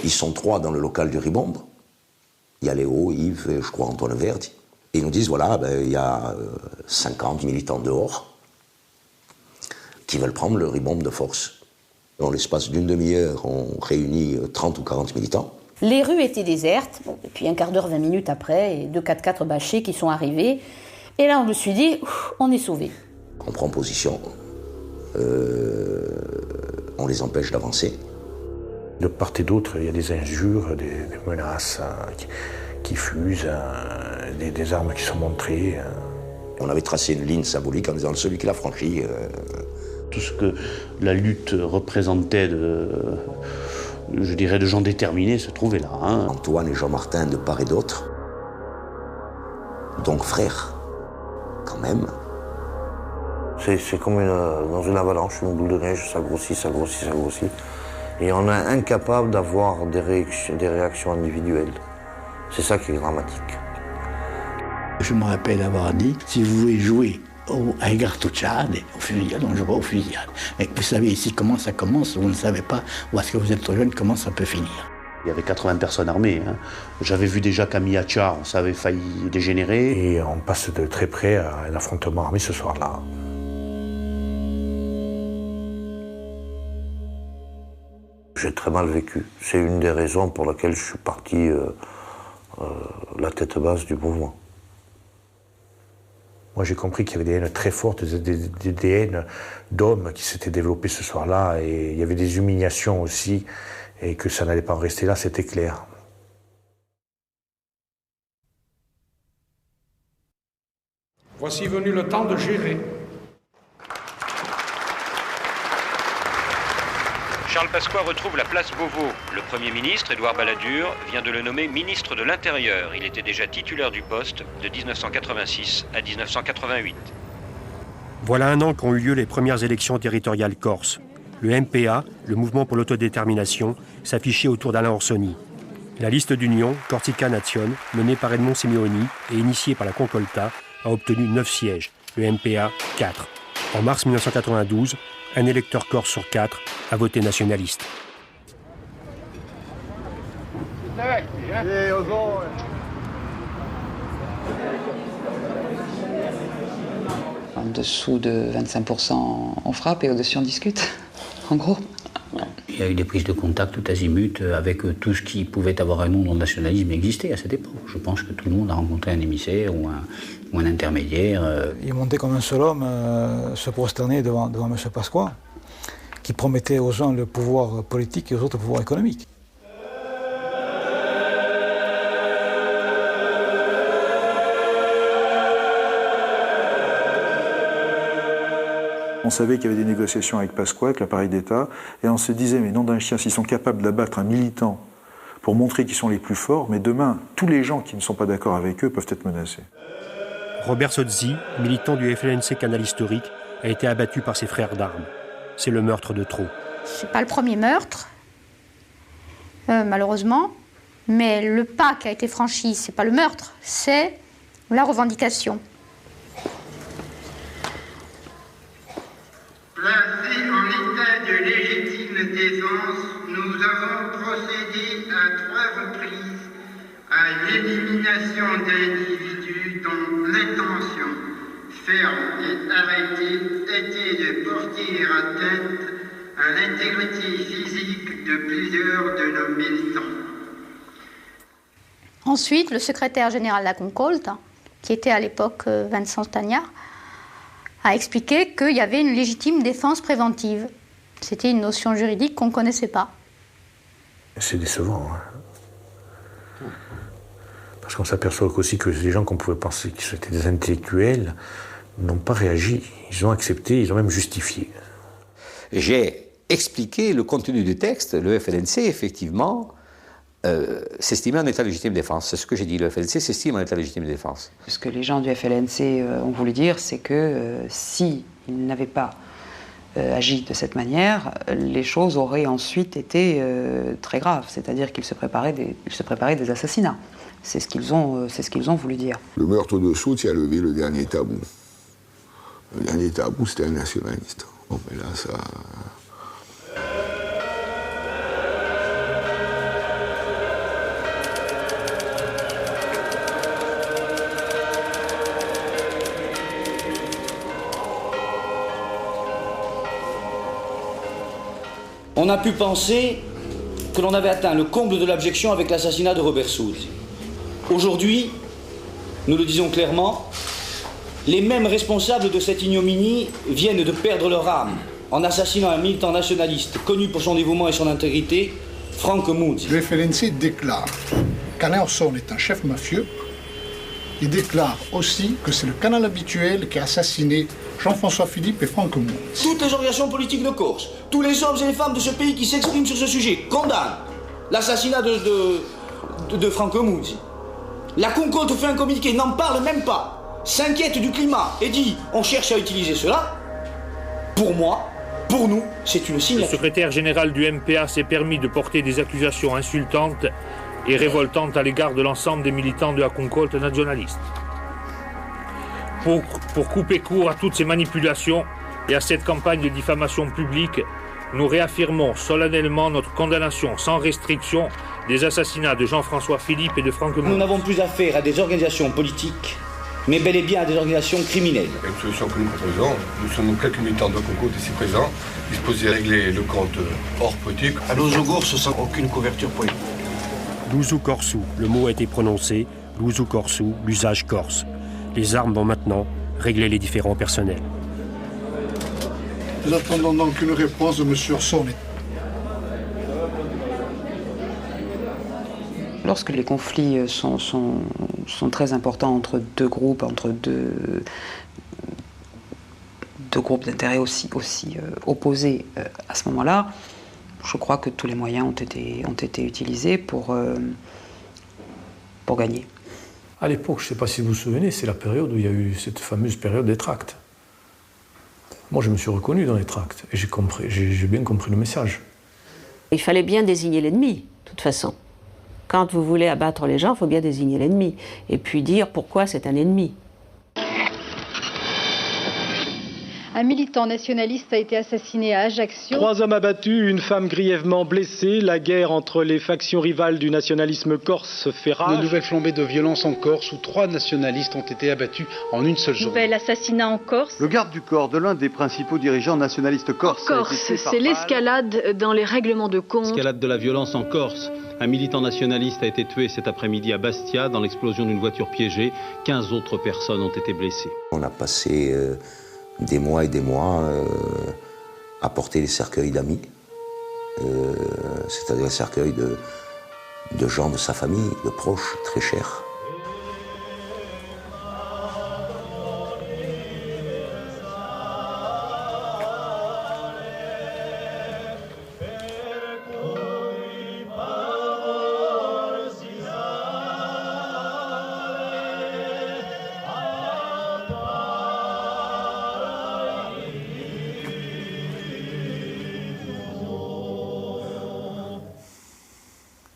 Ils sont 3 dans le local du Ribombe. Il y a Léo, Yves et je crois Antoine Verdi. Et ils nous disent, voilà, il y a 50 militants dehors qui veulent prendre le Ribombe de force. En l'espace d'une demi-heure, on réunit 30 ou 40 militants. Les rues étaient désertes, et puis un quart d'heure, 20 minutes après, et 2 4x4 bâchés qui sont arrivés. Et là, on me suis dit, on est sauvés. On prend position, on les empêche d'avancer. De part et d'autre, il y a des injures, des menaces qui fusent, des armes qui sont montrées. On avait tracé une ligne symbolique en disant celui qui l'a franchi. Tout ce que la lutte représentait de gens déterminés se trouvait là. Antoine et Jean-Martin de part et d'autre. Donc frères, quand même. C'est comme dans une avalanche, une boule de neige, ça grossit, ça grossit, ça grossit. Et on est incapable d'avoir des réactions individuelles. C'est ça qui est dramatique. Je me rappelle avoir dit, si vous voulez jouer à Egartocciade, aux fusillades, on joue pas aux fusillades. Mais vous savez ici comment ça commence, vous ne savez pas, ou est-ce que vous êtes trop jeune, comment ça peut finir. Il y avait 80 personnes armées. J'avavais vu déjà qu'à Miacha, ça avait failli dégénérer. Et on passe de très près à un affrontement armé ce soir-là. J'ai très mal vécu. C'est une des raisons pour laquelle je suis parti la tête basse du mouvement. Moi, j'ai compris qu'il y avait des haines très fortes, des haines d'hommes qui s'étaient développées ce soir-là, et il y avait des humiliations aussi, et que ça n'allait pas en rester là, c'était clair. Voici venu le temps de gérer. Charles Pasqua retrouve la place Beauvau. Le Premier ministre, Édouard Balladur, vient de le nommer ministre de l'Intérieur. Il était déjà titulaire du poste de 1986 à 1988. Voilà un an qu'ont eu lieu les premières élections territoriales corses. Le MPA, le Mouvement pour l'autodétermination, s'affichait autour d'Alain Orsoni. La liste d'union, Corsica Nation, menée par Edmond Simeoni et initiée par la Concolta, a obtenu 9 sièges, le MPA 4. En mars 1992, un électeur corse sur 4 a voté nationaliste. En dessous de 25%, on frappe et au-dessus, on discute, en gros. Il y a eu des prises de contact tout azimut avec tout ce qui pouvait avoir un nom dans le nationalisme existait à cette époque. Je pense que tout le monde a rencontré un émissaire ou un intermédiaire. Il est monté comme un seul homme, se prosterner devant M. Pasqua, qui promettait aux uns le pouvoir politique et aux autres le pouvoir économique. On savait qu'il y avait des négociations avec Pasqua, avec l'appareil d'État, et on se disait, mais nom d'un chien, s'ils sont capables d'abattre un militant pour montrer qu'ils sont les plus forts, mais demain, tous les gens qui ne sont pas d'accord avec eux peuvent être menacés. Robert Sozzi, militant du FLNC Canal Historique, a été abattu par ses frères d'armes. C'est le meurtre de trop. C'est pas le premier meurtre, malheureusement, mais le pas qui a été franchi, c'est pas le meurtre, c'est la revendication. Placés en état de légitime défense, nous avons procédé à 3 reprises à l'élimination d'individus dont l'intention ferme et arrêtée était de porter atteinte à l'intégrité physique de plusieurs de nos militants. Ensuite, le secrétaire général de la Concolte, qui était à l'époque Vincent Stagnard, a expliqué qu'il y avait une légitime défense préventive. C'était une notion juridique qu'on ne connaissait pas. C'est décevant. Parce qu'on s'aperçoit aussi que les gens qu'on pouvait penser qu'ils étaient des intellectuels n'ont pas réagi. Ils ont accepté, ils ont même justifié. J'ai expliqué le contenu du texte. Le FLNC, effectivement, s'estimait en état de légitime défense. C'est ce que j'ai dit. Le FLNC s'estime en état de légitime défense. Ce que les gens du FLNC ont voulu dire, c'est que s'ils n'avaient pas agi de cette manière, les choses auraient ensuite été très graves. C'est-à-dire qu'ils se préparaient des assassinats. C'est ce qu'ils ont voulu dire. Le meurtre de Soult a levé le dernier tabou. Le dernier tabou, c'était un nationaliste. Bon, mais là, ça... On a pu penser que l'on avait atteint le comble de l'abjection avec l'assassinat de Robert Soult. Aujourd'hui, nous le disons clairement, les mêmes responsables de cette ignominie viennent de perdre leur âme en assassinant un militant nationaliste connu pour son dévouement et son intégrité, Franco Muzzi. Le FLNC déclare qu'Alain Orson est un chef mafieux. Il déclare aussi que c'est le canal habituel qui a assassiné Jean-François Philippe et Franco Muzzi. Toutes les organisations politiques de Corse, tous les hommes et les femmes de ce pays qui s'expriment sur ce sujet condamnent l'assassinat de Franco Muzzi. La Concolte fait un communiqué, n'en parle même pas, s'inquiète du climat et dit on cherche à utiliser cela. Pour moi, pour nous, c'est une signature. Le secrétaire général du MPA s'est permis de porter des accusations insultantes et révoltantes à l'égard de l'ensemble des militants de la Concolte nationaliste. Pour couper court à toutes ces manipulations et à cette campagne de diffamation publique, nous réaffirmons solennellement notre condamnation sans restriction des assassinats de Jean-François Philippe et de Franco Muzzi. Nous n'avons plus affaire à des organisations politiques, mais bel et bien à des organisations criminelles. Il y a une solution que nous proposons. Nous sommes quelques militants de Concolte ici présents, disposés à régler le compte hors politique. À Louzo-Gourse, sans aucune couverture politique. Louzo-Korsou, le mot a été prononcé, Louzo-Korsou, l'usage corse. Les armes vont maintenant régler les différends personnels. Nous attendons donc une réponse de M. Orson. Lorsque les conflits sont très importants entre deux groupes, entre deux groupes d'intérêts aussi opposés à ce moment-là, je crois que tous les moyens ont été utilisés pour gagner. À l'époque, je ne sais pas si vous vous souvenez, c'est la période où il y a eu cette fameuse période des tracts. Moi, je me suis reconnu dans les tracts et j'ai bien compris le message. Il fallait bien désigner l'ennemi, de toute façon. Quand vous voulez abattre les gens, il faut bien désigner l'ennemi et puis dire pourquoi c'est un ennemi. Un militant nationaliste a été assassiné à Ajaccio. 3 hommes abattus, une femme grièvement blessée. La guerre entre les factions rivales du nationalisme corse fait rage. Une nouvelle flambée de violence en Corse où 3 nationalistes ont été abattus en une seule journée. Nouvel assassinat en Corse. Le garde du corps de l'un des principaux dirigeants nationalistes corses. En Corse, c'est l'escalade dans les règlements de compte. Escalade de la violence en Corse. Un militant nationaliste a été tué cet après-midi à Bastia dans l'explosion d'une voiture piégée. 15 autres personnes ont été blessées. On a passé des mois et des mois à porter les cercueils d'amis, c'est-à-dire les cercueils de gens de sa famille, de proches très chers.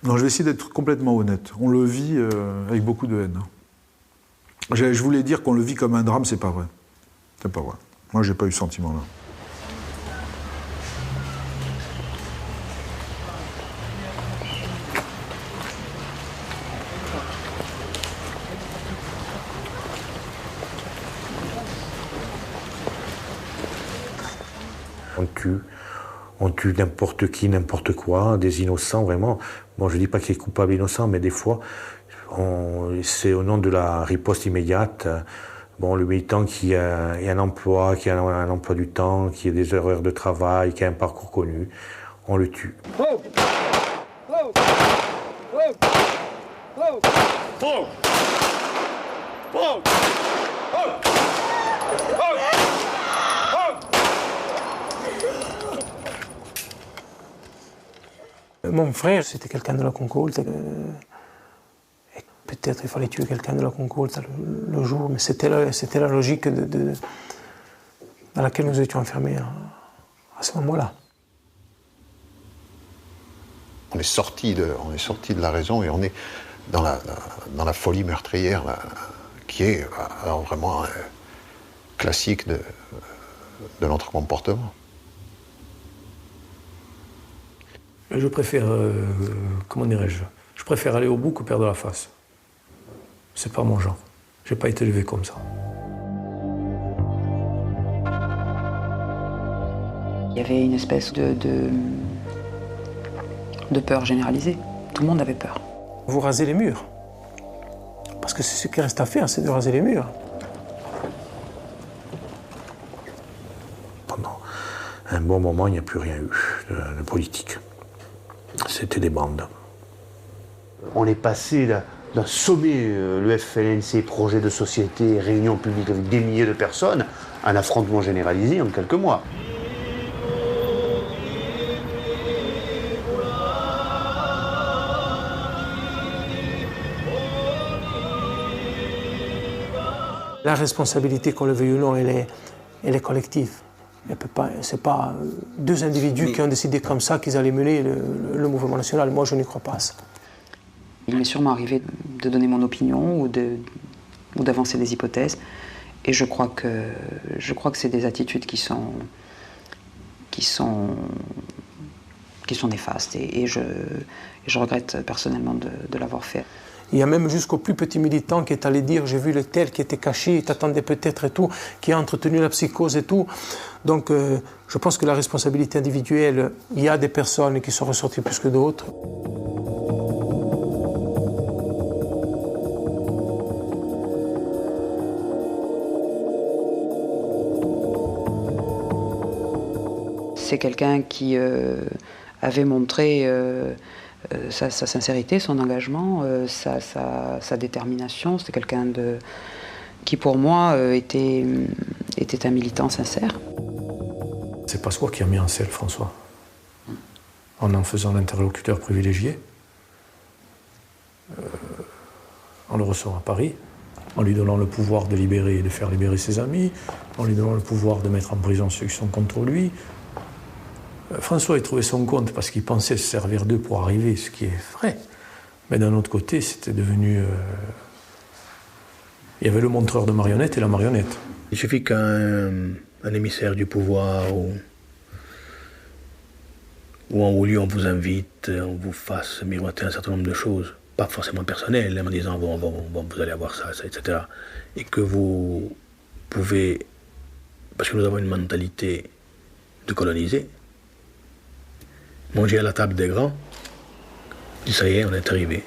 Non, je vais essayer d'être complètement honnête. On le vit avec beaucoup de haine. Je voulais dire qu'on le vit comme un drame, c'est pas vrai. C'est pas vrai. Moi, j'ai pas eu ce sentiment-là. On tue n'importe qui, n'importe quoi, des innocents, vraiment. Bon, je ne dis pas qu'il est coupable innocent, mais des fois, c'est au nom de la riposte immédiate. Bon, le militant qui a un emploi, qui a un emploi du temps, qui a des horaires de travail, qui a un parcours connu, on le tue. Mon frère, c'était quelqu'un de la Concorde. Et peut-être il fallait tuer quelqu'un de la Concorde le jour, mais c'était la logique dans laquelle nous étions enfermés à ce moment-là. On est sorti de la raison et on est dans la folie meurtrière là, qui est alors vraiment classique de notre comportement. Je préfère, comment dirais-je, je préfère aller au bout que perdre la face. C'est pas mon genre. J'ai pas été élevé comme ça. Il y avait une espèce de peur généralisée. Tout le monde avait peur. Vous rasez les murs. Parce que c'est ce qui reste à faire, c'est de raser les murs. Pendant un bon moment, il n'y a plus rien eu de politique. C'était des bandes. On est passé d'un sommet, le FLNC, projet de société, réunion publique avec des milliers de personnes, à un affrontement généralisé en quelques mois. La responsabilité, qu'on le veuille ou non, elle est collective. C'est pas deux individus qui ont décidé comme ça qu'ils allaient mener le mouvement national. Moi, je n'y crois pas à ça. Il m'est sûrement arrivé de donner mon opinion ou d'avancer des hypothèses. Et je crois que c'est des attitudes qui sont néfastes. Et je regrette personnellement de l'avoir fait. Il y a même jusqu'au plus petit militant qui est allé dire « j'ai vu le tel qui était caché, il t'attendait peut-être et tout », qui a entretenu la psychose et tout. Donc je pense que la responsabilité individuelle, il y a des personnes qui sont ressorties plus que d'autres. C'est quelqu'un qui avait montré sa sincérité, son engagement, sa détermination. C'était quelqu'un qui, pour moi, était un militant sincère. C'est Pasqua qui a mis en selle François, en faisant l'interlocuteur privilégié. En le recevant à Paris, en lui donnant le pouvoir de libérer et de faire libérer ses amis, en lui donnant le pouvoir de mettre en prison ceux qui sont contre lui. François a trouvé son compte parce qu'il pensait se servir d'eux pour arriver, ce qui est vrai. Mais d'un autre côté, c'était devenu... Il y avait le montreur de marionnettes et la marionnette. Il suffit qu'un émissaire du pouvoir ou en haut lieu on vous invite, on vous fasse miroiter un certain nombre de choses, pas forcément personnelles, en disant bon, vous allez avoir ça, etc. Et que vous pouvez, parce que nous avons une mentalité de coloniser, manger à la table des grands, ça y est, on est arrivé.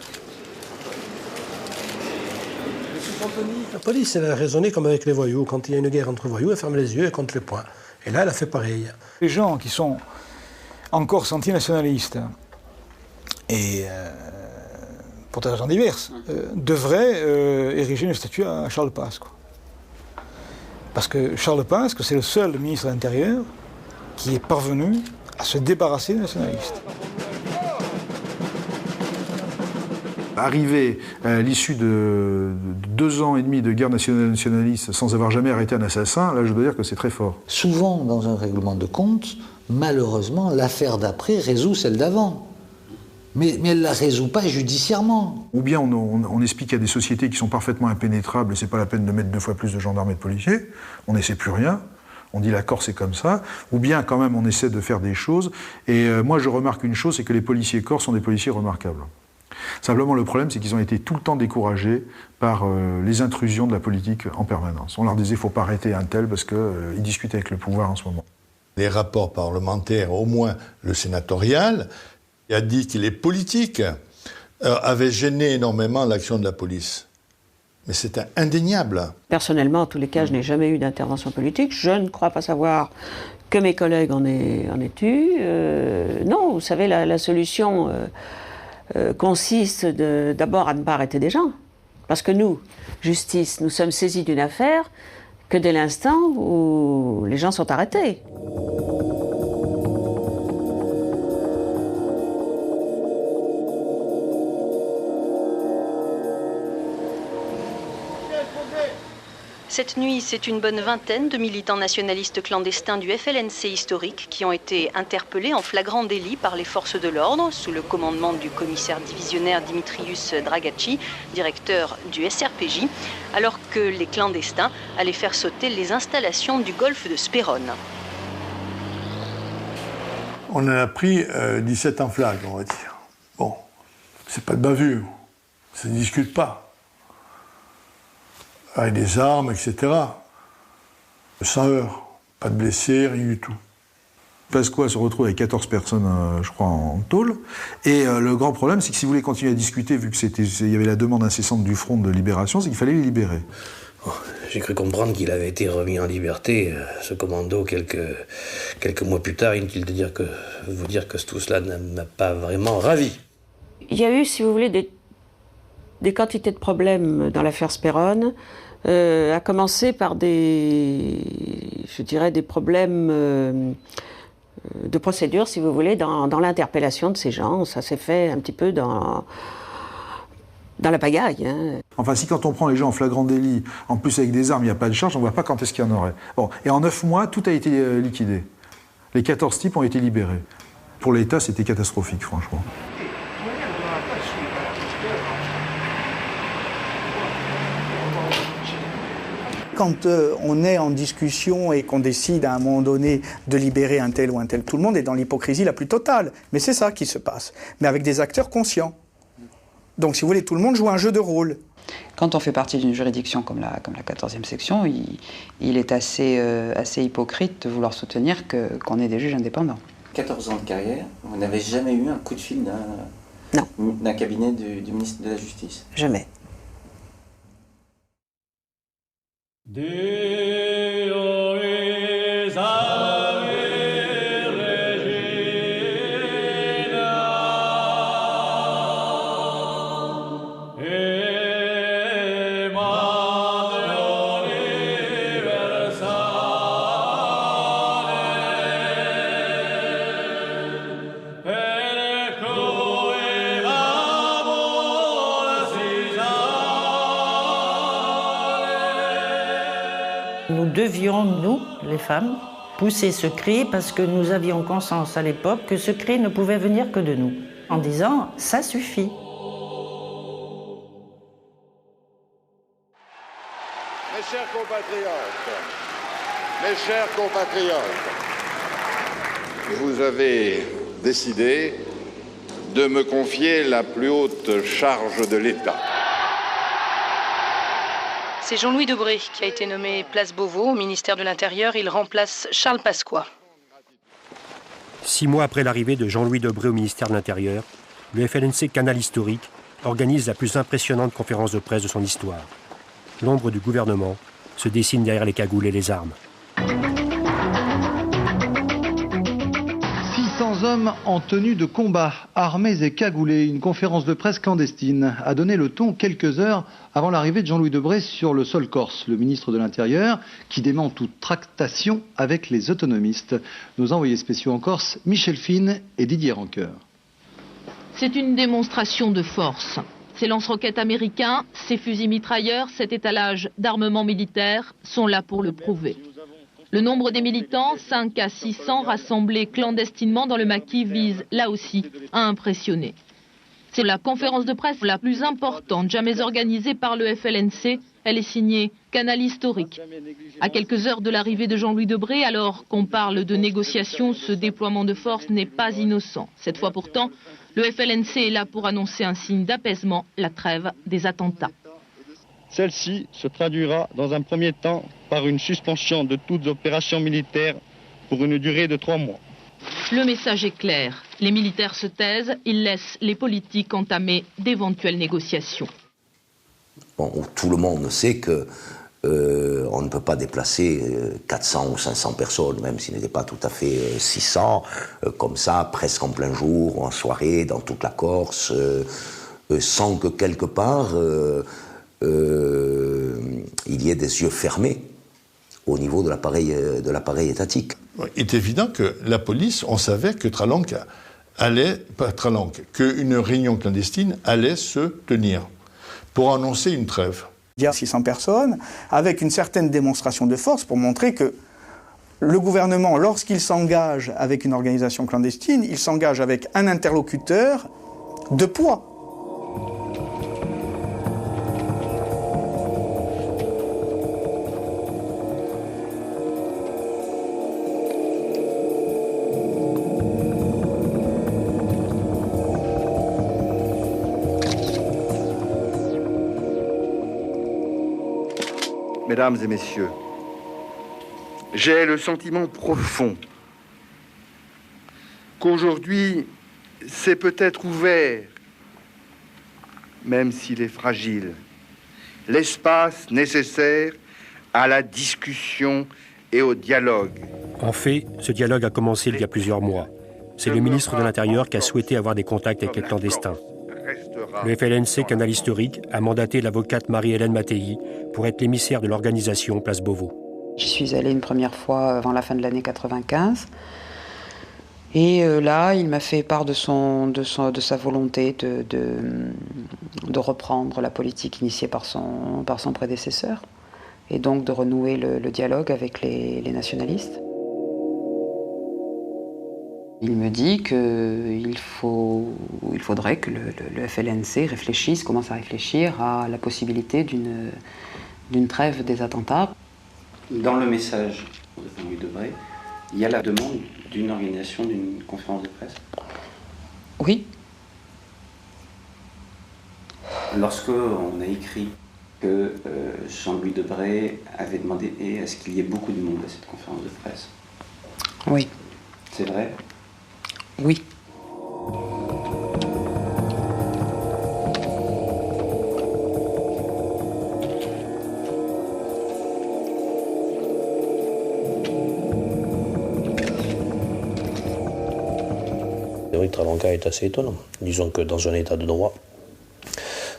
La police, elle a raisonné comme avec les voyous. Quand il y a une guerre entre voyous, elle ferme les yeux et compte les points. Et là, elle a fait pareil. Les gens qui sont encore antinationalistes et pour des raisons diverses devraient ériger une statue à Charles Pasqua. Parce que Charles Pasqua, c'est le seul ministre de l'Intérieur qui est parvenu à se débarrasser des nationalistes. Arriver à l'issue de 2 ans et demi de guerre nationaliste sans avoir jamais arrêté un assassin, là je dois dire que c'est très fort. Souvent, dans un règlement de compte, malheureusement, l'affaire d'après résout celle d'avant. Mais elle ne la résout pas judiciairement. Ou bien on explique qu'il y a des sociétés qui sont parfaitement impénétrables et c'est pas la peine de mettre 2 fois plus de gendarmes et de policiers, on n'essaie plus rien, on dit la Corse c'est comme ça, ou bien quand même on essaie de faire des choses, et moi je remarque une chose, c'est que les policiers corses sont des policiers remarquables. Simplement le problème c'est qu'ils ont été tout le temps découragés par les intrusions de la politique en permanence. On leur disait il ne faut pas arrêter un tel parce qu'ils discutent avec le pouvoir en ce moment. Les rapports parlementaires, au moins le sénatorial, a dit que les politiques avaient gêné énormément l'action de la police. Mais c'était indéniable. Personnellement, en tous les cas, je n'ai jamais eu d'intervention politique. Je ne crois pas savoir que mes collègues en aient eu. Non, vous savez, la solution consiste d'abord à ne pas arrêter des gens. Parce que nous, justice, nous sommes saisis d'une affaire que dès l'instant où les gens sont arrêtés. Cette nuit, c'est une bonne vingtaine de militants nationalistes clandestins du FLNC historique qui ont été interpellés en flagrant délit par les forces de l'ordre sous le commandement du commissaire divisionnaire Dimitrius Dragacci, directeur du SRPJ, alors que les clandestins allaient faire sauter les installations du golfe de Spérone. On en a pris 17 en flag, on va dire. Bon, c'est pas de bavure, ça ne discute pas. Avec des armes, etc. Sans heurts, pas de blessés, rien du tout. Pasqua se retrouve avec 14 personnes, je crois, en tôle. Et le grand problème, c'est que si vous voulez continuer à discuter, vu qu'il y avait la demande incessante du front de libération, c'est qu'il fallait les libérer. J'ai cru comprendre qu'il avait été remis en liberté, ce commando, quelques mois plus tard. Inutile de vous dire que tout cela ne m'a pas vraiment ravi. Il y a eu, si vous voulez, des quantités de problèmes dans l'affaire Spérone, à commencer par des problèmes de procédure, si vous voulez, dans l'interpellation de ces gens. Ça s'est fait un petit peu dans la pagaille. Hein. Enfin, si quand on prend les gens en flagrant délit, en plus avec des armes, il n'y a pas de charge, on ne voit pas quand est-ce qu'il y en aurait. Bon, et en 9 mois, tout a été liquidé. Les 14 types ont été libérés. Pour l'État, c'était catastrophique, franchement. Quand on est en discussion et qu'on décide à un moment donné de libérer un tel ou un tel, tout le monde est dans l'hypocrisie la plus totale. Mais c'est ça qui se passe. Mais avec des acteurs conscients. Donc, si vous voulez, tout le monde joue un jeu de rôle. Quand on fait partie d'une juridiction comme la 14e section, il est assez hypocrite de vouloir soutenir qu'on ait des juges indépendants. 14 ans de carrière, vous n'avez jamais eu un coup de fil d'un cabinet du ministre de la Justice? Jamais. Nous devions, nous, les femmes, pousser ce cri parce que nous avions conscience à l'époque que ce cri ne pouvait venir que de nous, en disant « ça suffit ». Mes chers compatriotes, vous avez décidé de me confier la plus haute charge de l'État. C'est Jean-Louis Debré qui a été nommé place Beauvau au ministère de l'Intérieur. Il remplace Charles Pasqua. 6 mois après l'arrivée de Jean-Louis Debré au ministère de l'Intérieur, le FLNC Canal Historique organise la plus impressionnante conférence de presse de son histoire. L'ombre du gouvernement se dessine derrière les cagoules et les armes. 600 hommes en tenue de combat, armés et cagoulés. Une conférence de presse clandestine a donné le ton quelques heures avant l'arrivée de Jean-Louis Debré sur le sol corse, le ministre de l'Intérieur, qui dément toute tractation avec les autonomistes. Nos envoyés spéciaux en Corse, Michel Fine et Didier Rancoeur. C'est une démonstration de force. Ces lance-roquettes américains, ces fusils mitrailleurs, cet étalage d'armement militaire sont là pour le prouver. Le nombre des militants, 5 à 600 rassemblés clandestinement dans le maquis, vise là aussi à impressionner. C'est la conférence de presse la plus importante jamais organisée par le FLNC. Elle est signée Canal Historique. À quelques heures de l'arrivée de Jean-Louis Debré, alors qu'on parle de négociations, ce déploiement de force n'est pas innocent. Cette fois pourtant, le FLNC est là pour annoncer un signe d'apaisement, la trêve des attentats. Celle-ci se traduira dans un premier temps par une suspension de toutes opérations militaires pour une durée de 3 mois. Le message est clair. Les militaires se taisent, ils laissent les politiques entamer d'éventuelles négociations. Bon, tout le monde sait que on ne peut pas déplacer 400 ou 500 personnes, même s'il n'était pas tout à fait 600, comme ça, presque en plein jour, ou en soirée, dans toute la Corse, sans que quelque part il y ait des yeux fermés au niveau de l'appareil étatique. Il est évident que la police, on savait que qu'une réunion clandestine allait se tenir pour annoncer une trêve. Il y a 600 personnes, avec une certaine démonstration de force pour montrer que le gouvernement, lorsqu'il s'engage avec une organisation clandestine, il s'engage avec un interlocuteur de poids. Mesdames et messieurs, j'ai le sentiment profond qu'aujourd'hui, c'est peut-être ouvert, même s'il est fragile, l'espace nécessaire à la discussion et au dialogue. En fait, ce dialogue a commencé il y a plusieurs mois. C'est le ministre de l'Intérieur qui a souhaité avoir des contacts avec les clandestins. Le FLNC Canal Historique a mandaté l'avocate Marie-Hélène Mattei pour être l'émissaire de l'organisation Place Beauvau. J'y suis allée une première fois avant la fin de l'année 95. Et là, il m'a fait part de sa volonté de reprendre la politique initiée par son prédécesseur et donc de renouer le dialogue avec les nationalistes. Il me dit qu'il faudrait que le FLNC commence à réfléchir à la possibilité d'une trêve des attentats. Dans le message de Jean-Louis Debré, il y a la demande d'une organisation d'une conférence de presse. Oui. Lorsque on a écrit que Jean-Louis Debré avait demandé à ce qu'il y ait beaucoup de monde à cette conférence de presse. Oui. C'est vrai ? Oui. Eric Travanca est assez étonnant. Disons que dans un état de droit,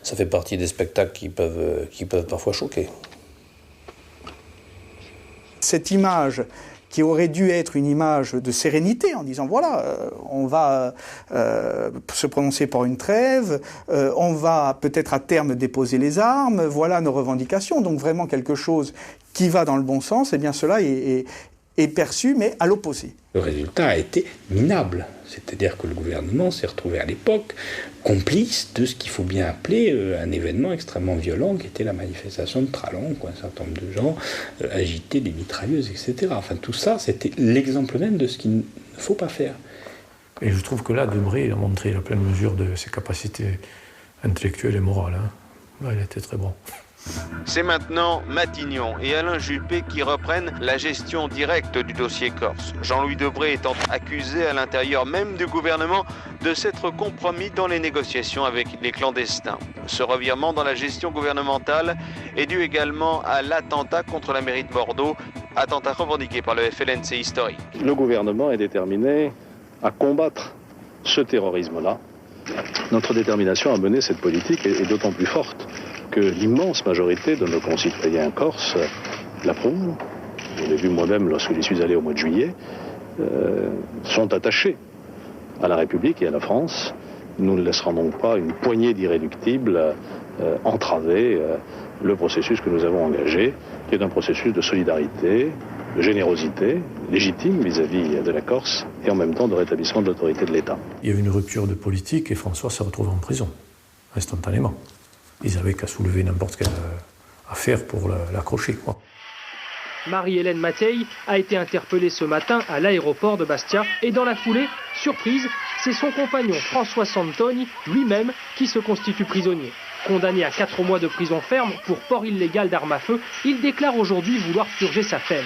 ça fait partie des spectacles qui peuvent parfois choquer. Cette image qui aurait dû être une image de sérénité, en disant voilà, on va se prononcer pour une trêve, on va peut-être à terme déposer les armes, voilà nos revendications, donc vraiment quelque chose qui va dans le bon sens, et bien cela est perçu, mais à l'opposé. Le résultat a été minable, c'est-à-dire que le gouvernement s'est retrouvé à l'époque complice de ce qu'il faut bien appeler un événement extrêmement violent qui était la manifestation de Tralon, où un certain nombre de gens agitaient des mitrailleuses, etc. Enfin tout ça, c'était l'exemple même de ce qu'il ne faut pas faire. Et je trouve que là, Debré a montré la pleine mesure de ses capacités intellectuelles et morales. Là, il était très bon. C'est maintenant Matignon et Alain Juppé qui reprennent la gestion directe du dossier corse. Jean-Louis Debré étant accusé à l'intérieur même du gouvernement de s'être compromis dans les négociations avec les clandestins. Ce revirement dans la gestion gouvernementale est dû également à l'attentat contre la mairie de Bordeaux, attentat revendiqué par le FLNC historique. Le gouvernement est déterminé à combattre ce terrorisme-là. Notre détermination à mener cette politique est d'autant plus forte que l'immense majorité de nos concitoyens corses l'approuvent. Je l'ai vu moi-même lorsque j'y suis allé au mois de juillet, sont attachés à la République et à la France. Nous ne laisserons donc pas une poignée d'irréductibles entraver le processus que nous avons engagé, qui est un processus de solidarité, de générosité légitime vis-à-vis de la Corse et en même temps de rétablissement de l'autorité de l'État. Il y a eu une rupture de politique et François s'est retrouvé en prison, instantanément. Ils n'avaient qu'à soulever n'importe quelle affaire pour l'accrocher, quoi. Marie-Hélène Mattei a été interpellée ce matin à l'aéroport de Bastia et dans la foulée, surprise, c'est son compagnon François Santoni, lui-même, qui se constitue prisonnier. Condamné à 4 mois de prison ferme pour port illégal d'armes à feu, il déclare aujourd'hui vouloir purger sa peine.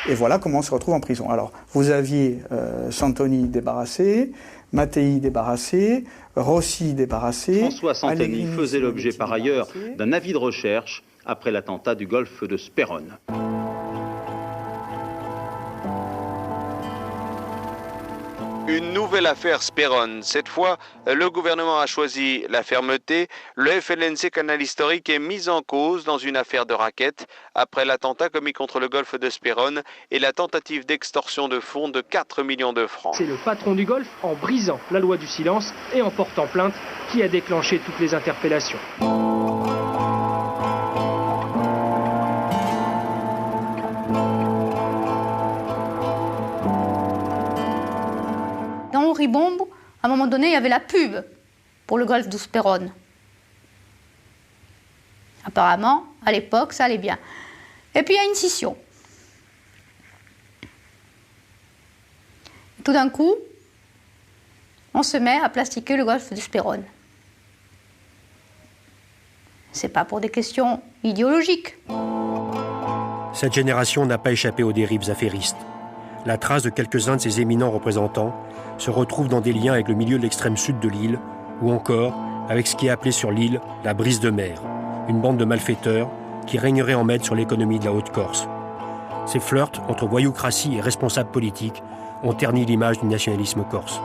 Et voilà comment on se retrouve en prison. Alors, vous aviez Santoni débarrassé, Mattei débarrassé, Rossi débarrassé. François Santoni faisait l'objet par ailleurs d'un avis de recherche après l'attentat du golfe de Sperone. Une nouvelle affaire Sperone. Cette fois, le gouvernement a choisi la fermeté. Le FLNC Canal Historique est mis en cause dans une affaire de racket après l'attentat commis contre le golfe de Sperone et la tentative d'extorsion de fonds de 4 millions de francs. C'est le patron du golfe, en brisant la loi du silence et en portant plainte, qui a déclenché toutes les interpellations. Dans Ribombe, à un moment donné, il y avait la pub pour le golfe d'Ousperon. Apparemment, à l'époque, ça allait bien. Et puis il y a une scission. Tout d'un coup, on se met à plastiquer le golfe d'Ousperon. C'est pas pour des questions idéologiques. Cette génération n'a pas échappé aux dérives affairistes. La trace de quelques-uns de ses éminents représentants se retrouve dans des liens avec le milieu de l'extrême sud de l'île, ou encore avec ce qui est appelé sur l'île la brise de mer, une bande de malfaiteurs qui régnerait en maître sur l'économie de la Haute-Corse. Ces flirts entre voyoucratie et responsables politiques ont terni l'image du nationalisme corse.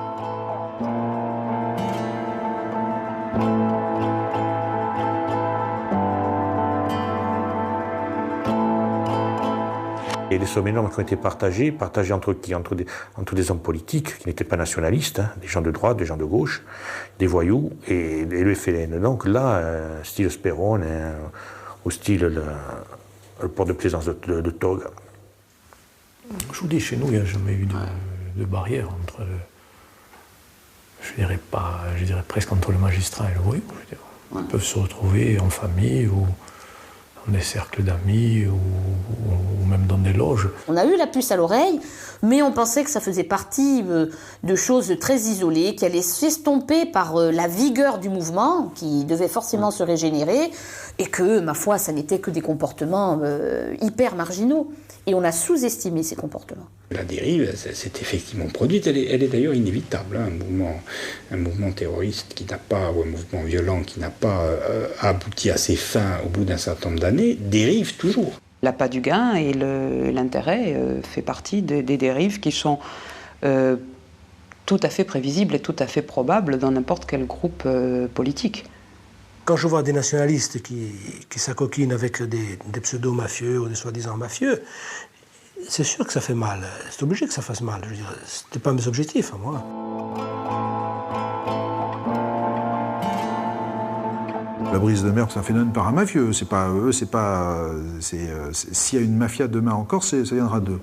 Et les sommets normes qui ont été partagés entre qui? Entre des hommes politiques qui n'étaient pas nationalistes, hein, des gens de droite, des gens de gauche, des voyous et le FLN. Donc là, style Sperone, au style le port de plaisance de Tog. Je vous dis, chez nous, il n'y a jamais eu de barrière entre, je dirais presque entre le magistrat et le voyou. Ils peuvent se retrouver en famille ou dans des cercles d'amis ou même dans des loges. On a eu la puce à l'oreille, mais on pensait que ça faisait partie de choses très isolées, qui allaient s'estomper par la vigueur du mouvement, qui devait forcément se régénérer, et que, ma foi, ça n'était que des comportements hyper marginaux. Et on a sous-estimé ces comportements. La dérive s'est effectivement produite, elle est d'ailleurs inévitable. Hein. Un mouvement terroriste qui n'a pas, ou un mouvement violent qui n'a pas abouti à ses fins au bout d'un certain nombre d'années, dérive toujours. L'appât du gain et l'intérêt fait partie des dérives qui sont tout à fait prévisibles et tout à fait probables dans n'importe quel groupe politique. Quand je vois des nationalistes qui s'acoquinent avec des pseudo-mafieux ou des soi-disant mafieux, c'est sûr que ça fait mal. C'est obligé que ça fasse mal. Je veux dire, c'était pas mes objectifs à moi. La brise de mer, c'est un phénomène paramafieux. S'il y a une mafia demain en Corse, ça viendra d'eux.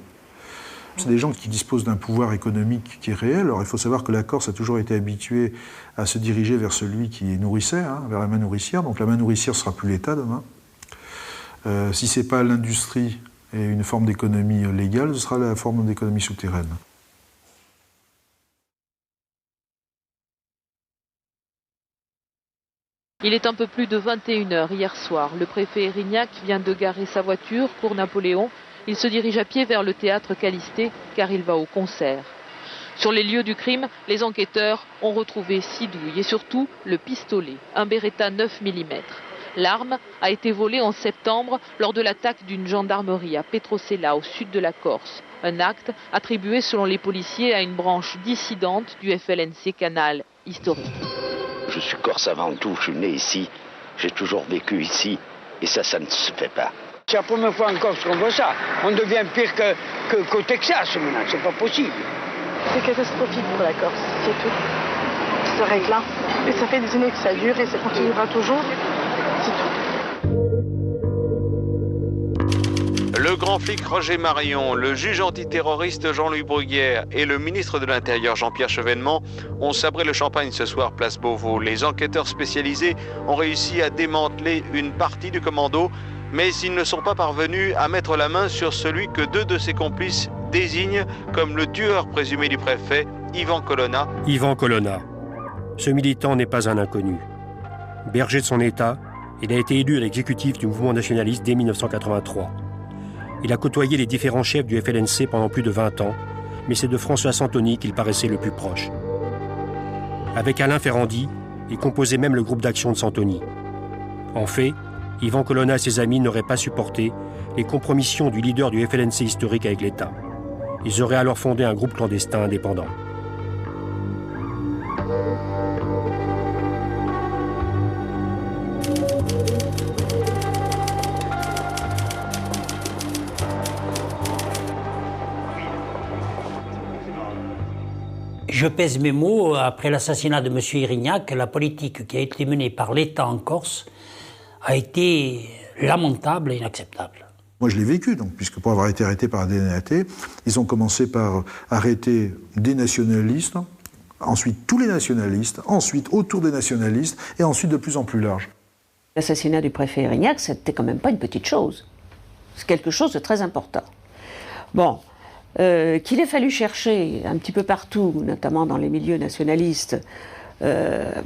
C'est des gens qui disposent d'un pouvoir économique qui est réel. Alors il faut savoir que la Corse a toujours été habituée à se diriger vers celui qui nourrissait, hein, vers la main nourricière. Donc la main nourricière ne sera plus l'État demain. Si ce n'est pas l'industrie et une forme d'économie légale, ce sera la forme d'économie souterraine. Il est un peu plus de 21h hier soir. Le préfet Erignac vient de garer sa voiture pour Napoléon. Il se dirige à pied vers le théâtre Calisté car il va au concert. Sur les lieux du crime, les enquêteurs ont retrouvé 6 douilles et surtout le pistolet, un Beretta 9 mm. L'arme a été volée en septembre lors de l'attaque d'une gendarmerie à Petrosella au sud de la Corse. Un acte attribué selon les policiers à une branche dissidente du FLNC Canal Historique. Je suis corse avant tout, je suis né ici, j'ai toujours vécu ici et ça ne se fait pas. C'est la première fois en Corse qu'on voit ça. On devient pire qu'au Texas maintenant, c'est pas possible. C'est catastrophique pour la Corse, c'est tout. Ça se règle là. Et ça fait des années que ça dure et ça continuera toujours. C'est tout. Le grand flic Roger Marion, le juge antiterroriste Jean-Louis Bruguière et le ministre de l'Intérieur Jean-Pierre Chevènement ont sabré le champagne ce soir place Beauvau. Les enquêteurs spécialisés ont réussi à démanteler une partie du commando, mais ils ne sont pas parvenus à mettre la main sur celui que 2 de ses complices désignent comme le tueur présumé du préfet, Yvan Colonna. Yvan Colonna. Ce militant n'est pas un inconnu. Berger de son État, il a été élu à l'exécutif du mouvement nationaliste dès 1983. Il a côtoyé les différents chefs du FLNC pendant plus de 20 ans, mais c'est de François Santoni qu'il paraissait le plus proche. Avec Alain Ferrandi, il composait même le groupe d'action de Santoni. En fait, Yvan Colonna et ses amis n'auraient pas supporté les compromissions du leader du FLNC historique avec l'État. Ils auraient alors fondé un groupe clandestin indépendant. Je pèse mes mots, après l'assassinat de M. Irignac, la politique qui a été menée par l'État en Corse a été lamentable et inacceptable. Moi, je l'ai vécu, donc, puisque pour avoir été arrêté par la DNAT, ils ont commencé par arrêter des nationalistes, ensuite tous les nationalistes, ensuite autour des nationalistes, et ensuite de plus en plus large. L'assassinat du préfet Irignac, c'était quand même pas une petite chose. C'est quelque chose de très important. Bon. Qu'il ait fallu chercher un petit peu partout, notamment dans les milieux nationalistes,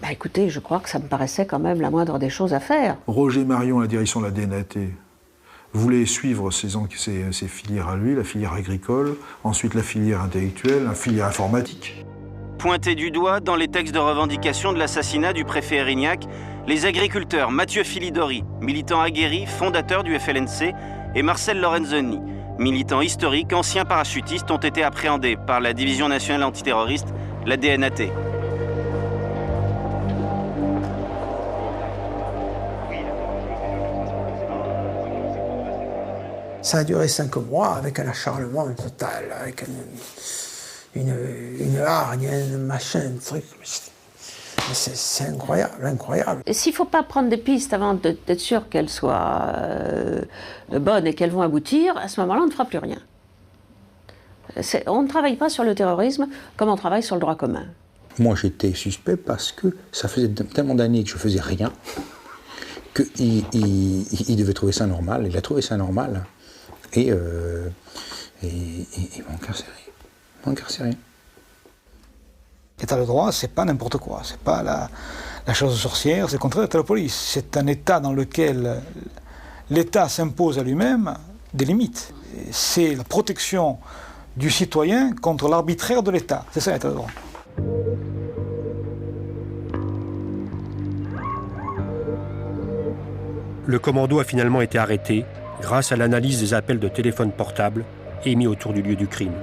écoutez, je crois que ça me paraissait quand même la moindre des choses à faire. Roger Marion, la direction de la DNAT, voulait suivre ses filières à lui, la filière agricole, ensuite la filière intellectuelle, la filière informatique. Pointés du doigt dans les textes de revendication de l'assassinat du préfet Irignac, les agriculteurs Mathieu Filidori, militant aguerri, fondateur du FLNC, et Marcel Lorenzoni, militants historiques, anciens parachutistes, ont été appréhendés par la Division nationale antiterroriste, la DNAT. Ça a duré 5 mois avec un acharnement total, avec une hargne, un machin, un truc. C'est incroyable, incroyable. Et s'il ne faut pas prendre des pistes avant d'être sûr qu'elles soient bonnes et qu'elles vont aboutir, à ce moment-là, on ne fera plus rien. On ne travaille pas sur le terrorisme comme on travaille sur le droit commun. Moi, j'étais suspect parce que ça faisait tellement d'années que je faisais rien qu'il devait trouver ça normal. Il a trouvé ça normal et il m'a incarcéré. L'état de droit, c'est pas n'importe quoi, c'est pas la chose sorcière, c'est le contraire de la police. C'est un état dans lequel l'État s'impose à lui-même des limites. C'est la protection du citoyen contre l'arbitraire de l'État. C'est ça l'état de droit. Le commando a finalement été arrêté grâce à l'analyse des appels de téléphone portable émis autour du lieu du crime.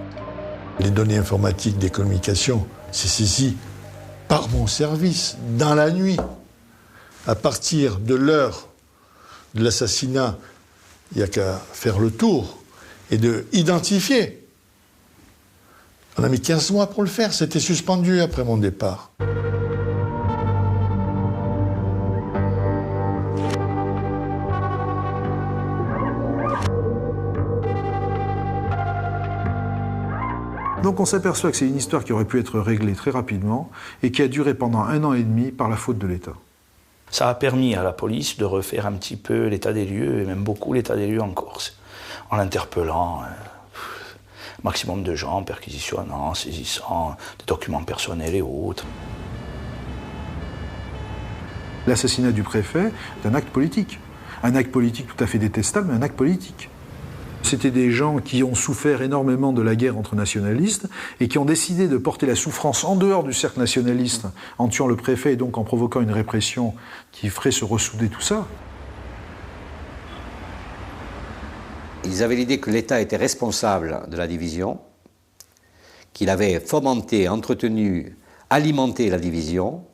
Les données informatiques des communications, c'est saisi par mon service, dans la nuit. À partir de l'heure de l'assassinat, il n'y a qu'à faire le tour et de identifier. On a mis 15 mois pour le faire, c'était suspendu après mon départ. Donc on s'aperçoit que c'est une histoire qui aurait pu être réglée très rapidement et qui a duré pendant 1 an et demi par la faute de l'État. Ça a permis à la police de refaire un petit peu l'état des lieux, et même beaucoup l'état des lieux en Corse, en interpellant maximum de gens, perquisitionnant, saisissant des documents personnels et autres. L'assassinat du préfet est un acte politique. Un acte politique tout à fait détestable, mais un acte politique. C'était des gens qui ont souffert énormément de la guerre entre nationalistes et qui ont décidé de porter la souffrance en dehors du cercle nationaliste en tuant le préfet et donc en provoquant une répression qui ferait se ressouder tout ça. Ils avaient l'idée que l'État était responsable de la division, qu'il avait fomenté, entretenu, alimenté la division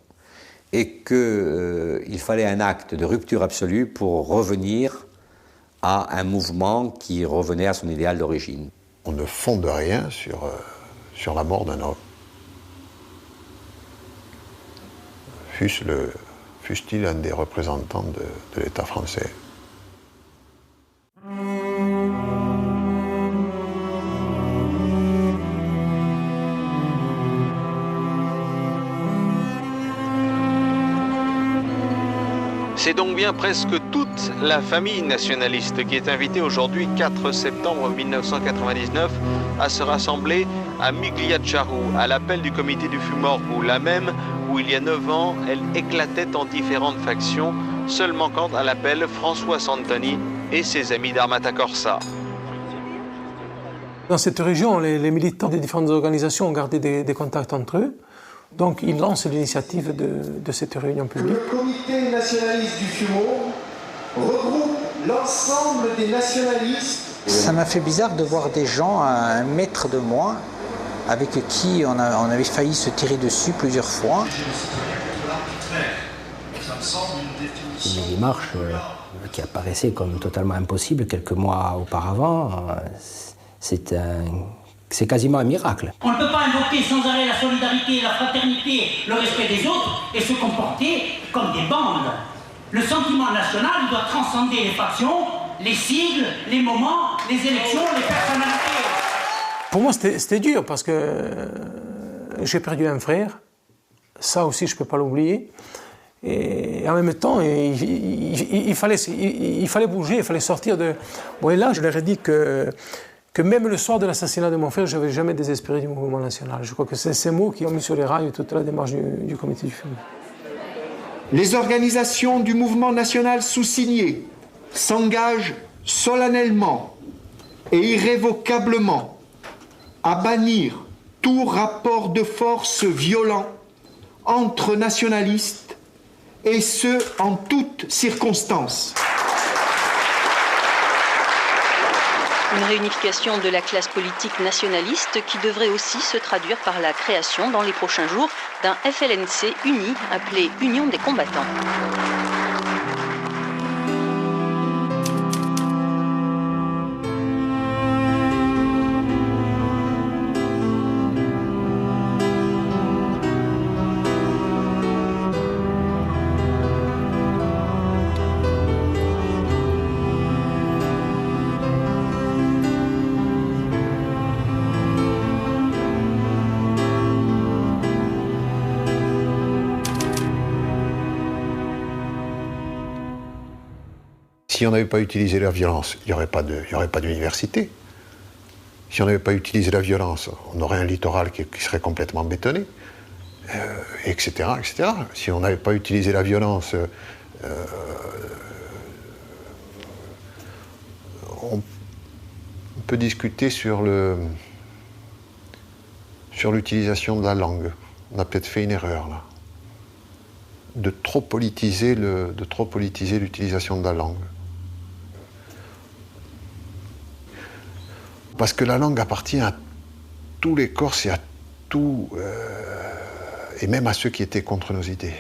et qu'il fallait un acte de rupture absolue pour revenir à un mouvement qui revenait à son idéal d'origine. On ne fonde rien sur la mort d'un homme. Fût-il un des représentants de l'État français. C'est donc bien presque toute la famille nationaliste qui est invitée aujourd'hui, 4 septembre 1999, à se rassembler à Migliacciaro, à l'appel du comité du Fumorbu, la même où il y a 9 ans, elle éclatait en différentes factions, seul manquant à l'appel François Santoni et ses amis d'Armata Corsa. Dans cette région, les militants des différentes organisations ont gardé des contacts entre eux. Donc ils lancent l'initiative de cette réunion publique. Le comité nationaliste du Fumo regroupe l'ensemble des nationalistes. Ça m'a fait bizarre de voir des gens à 1 mètre de moi, avec qui on avait failli se tirer dessus plusieurs fois. Une démarche qui apparaissait comme totalement impossible quelques mois auparavant, c'est quasiment un miracle. On ne peut pas invoquer sans arrêt la solidarité, la fraternité, le respect des autres et se comporter comme des bandes. Le sentiment national doit transcender les factions, les sigles, les moments, les élections, les personnalités. Pour moi, c'était dur parce que j'ai perdu un frère. Ça aussi, je ne peux pas l'oublier. Et en même temps, il fallait bouger, il fallait sortir de... Bon, et là, je leur ai dit que même le soir de l'assassinat de mon frère, je n'avais jamais désespéré du mouvement national. Je crois que c'est ces mots qui ont mis sur les rails toute la démarche du comité du Fumo. Les organisations du mouvement national sous-signé s'engagent solennellement et irrévocablement à bannir tout rapport de force violent entre nationalistes, et ce, en toutes circonstances. Une réunification de la classe politique nationaliste qui devrait aussi se traduire par la création dans les prochains jours d'un FLNC uni appelé Union des combattants. Si on n'avait pas utilisé la violence, il n'y aurait pas d'université. Si on n'avait pas utilisé la violence, on aurait un littoral qui serait complètement bétonné, etc., etc. Si on n'avait pas utilisé la violence, on peut discuter sur l'utilisation de la langue. On a peut-être fait une erreur là, de trop politiser l'utilisation de la langue. Parce que la langue appartient à tous les Corses et à tout, et même à ceux qui étaient contre nos idées.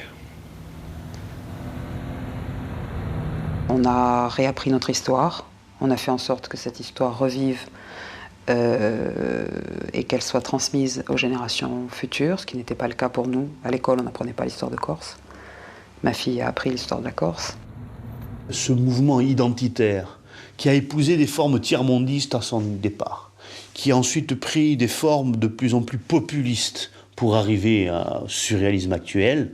On a réappris notre histoire, on a fait en sorte que cette histoire revive et qu'elle soit transmise aux générations futures, ce qui n'était pas le cas pour nous. À l'école, on n'apprenait pas l'histoire de Corse. Ma fille a appris l'histoire de la Corse. Ce mouvement identitaire qui a épousé des formes tiers-mondistes à son départ, qui a ensuite pris des formes de plus en plus populistes pour arriver au surréalisme actuel,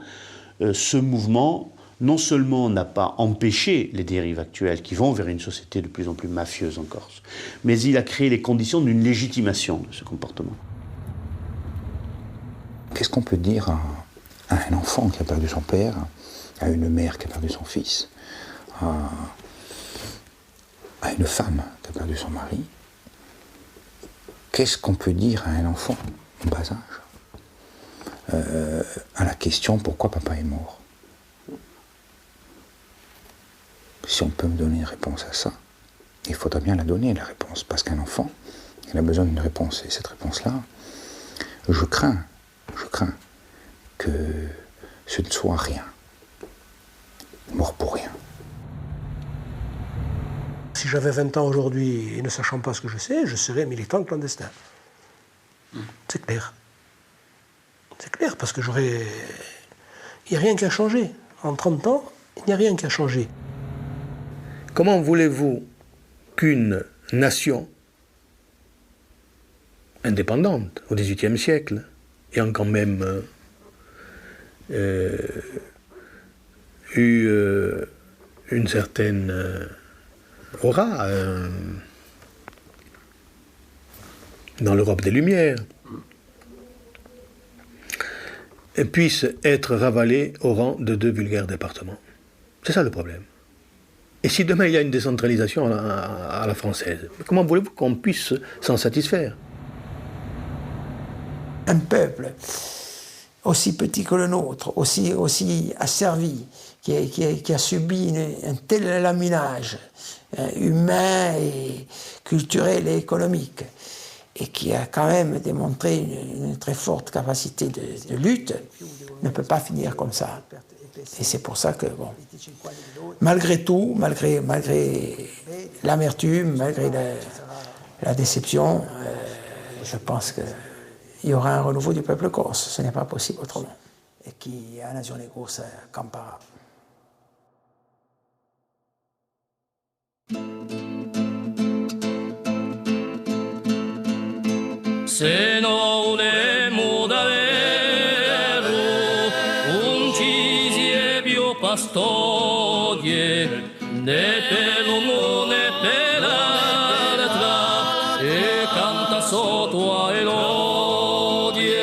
ce mouvement, non seulement n'a pas empêché les dérives actuelles qui vont vers une société de plus en plus mafieuse en Corse, mais il a créé les conditions d'une légitimation de ce comportement. Qu'est-ce qu'on peut dire à un enfant qui a perdu son père, à une mère qui a perdu son fils, à une femme qui a perdu son mari? Qu'est-ce qu'on peut dire à un enfant en bas âge à la question « Pourquoi papa est mort ?» Si on peut me donner une réponse à ça, il faudra bien la donner, la réponse, parce qu'un enfant, il a besoin d'une réponse. Et cette réponse-là, je crains que ce ne soit rien. Mort pour rien. Si j'avais 20 ans aujourd'hui et ne sachant pas ce que je sais, je serais militant clandestin. C'est clair. C'est clair, parce que il n'y a rien qui a changé. En 30 ans, il n'y a rien qui a changé. Comment voulez-vous qu'une nation indépendante au XVIIIe siècle, ayant quand même eu une certaine aura dans l'Europe des Lumières, puisse être ravalé au rang de 2 vulgaires départements. C'est ça le problème. Et si demain il y a une décentralisation à la française, comment voulez-vous qu'on puisse s'en satisfaire? Un peuple aussi petit que le nôtre, aussi asservi, qui a subi un tel laminage humain et culturel et économique, et qui a quand même démontré une très forte capacité de lutte, ne peut pas finir comme ça. Et c'est pour ça que, bon, malgré tout, malgré l'amertume, malgré la déception, je pense qu'il y aura un renouveau du peuple corse. Ce n'est pas possible autrement. Et qui a una nazione corsa comparable. Se non volemmo davvero uncisi e più pastoie né per l'uomo né per l'altra e canta sotto a elodie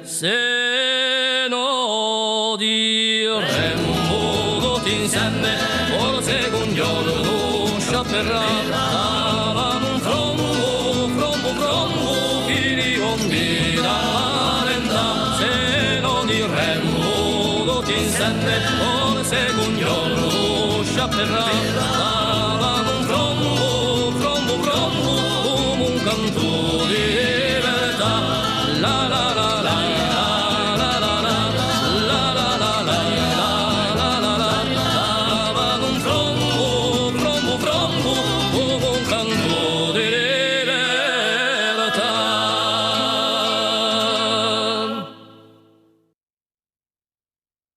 se no diremmo tutti insieme forse un giorno sciapperà forse un giorno sciapperà un crombo come un cantore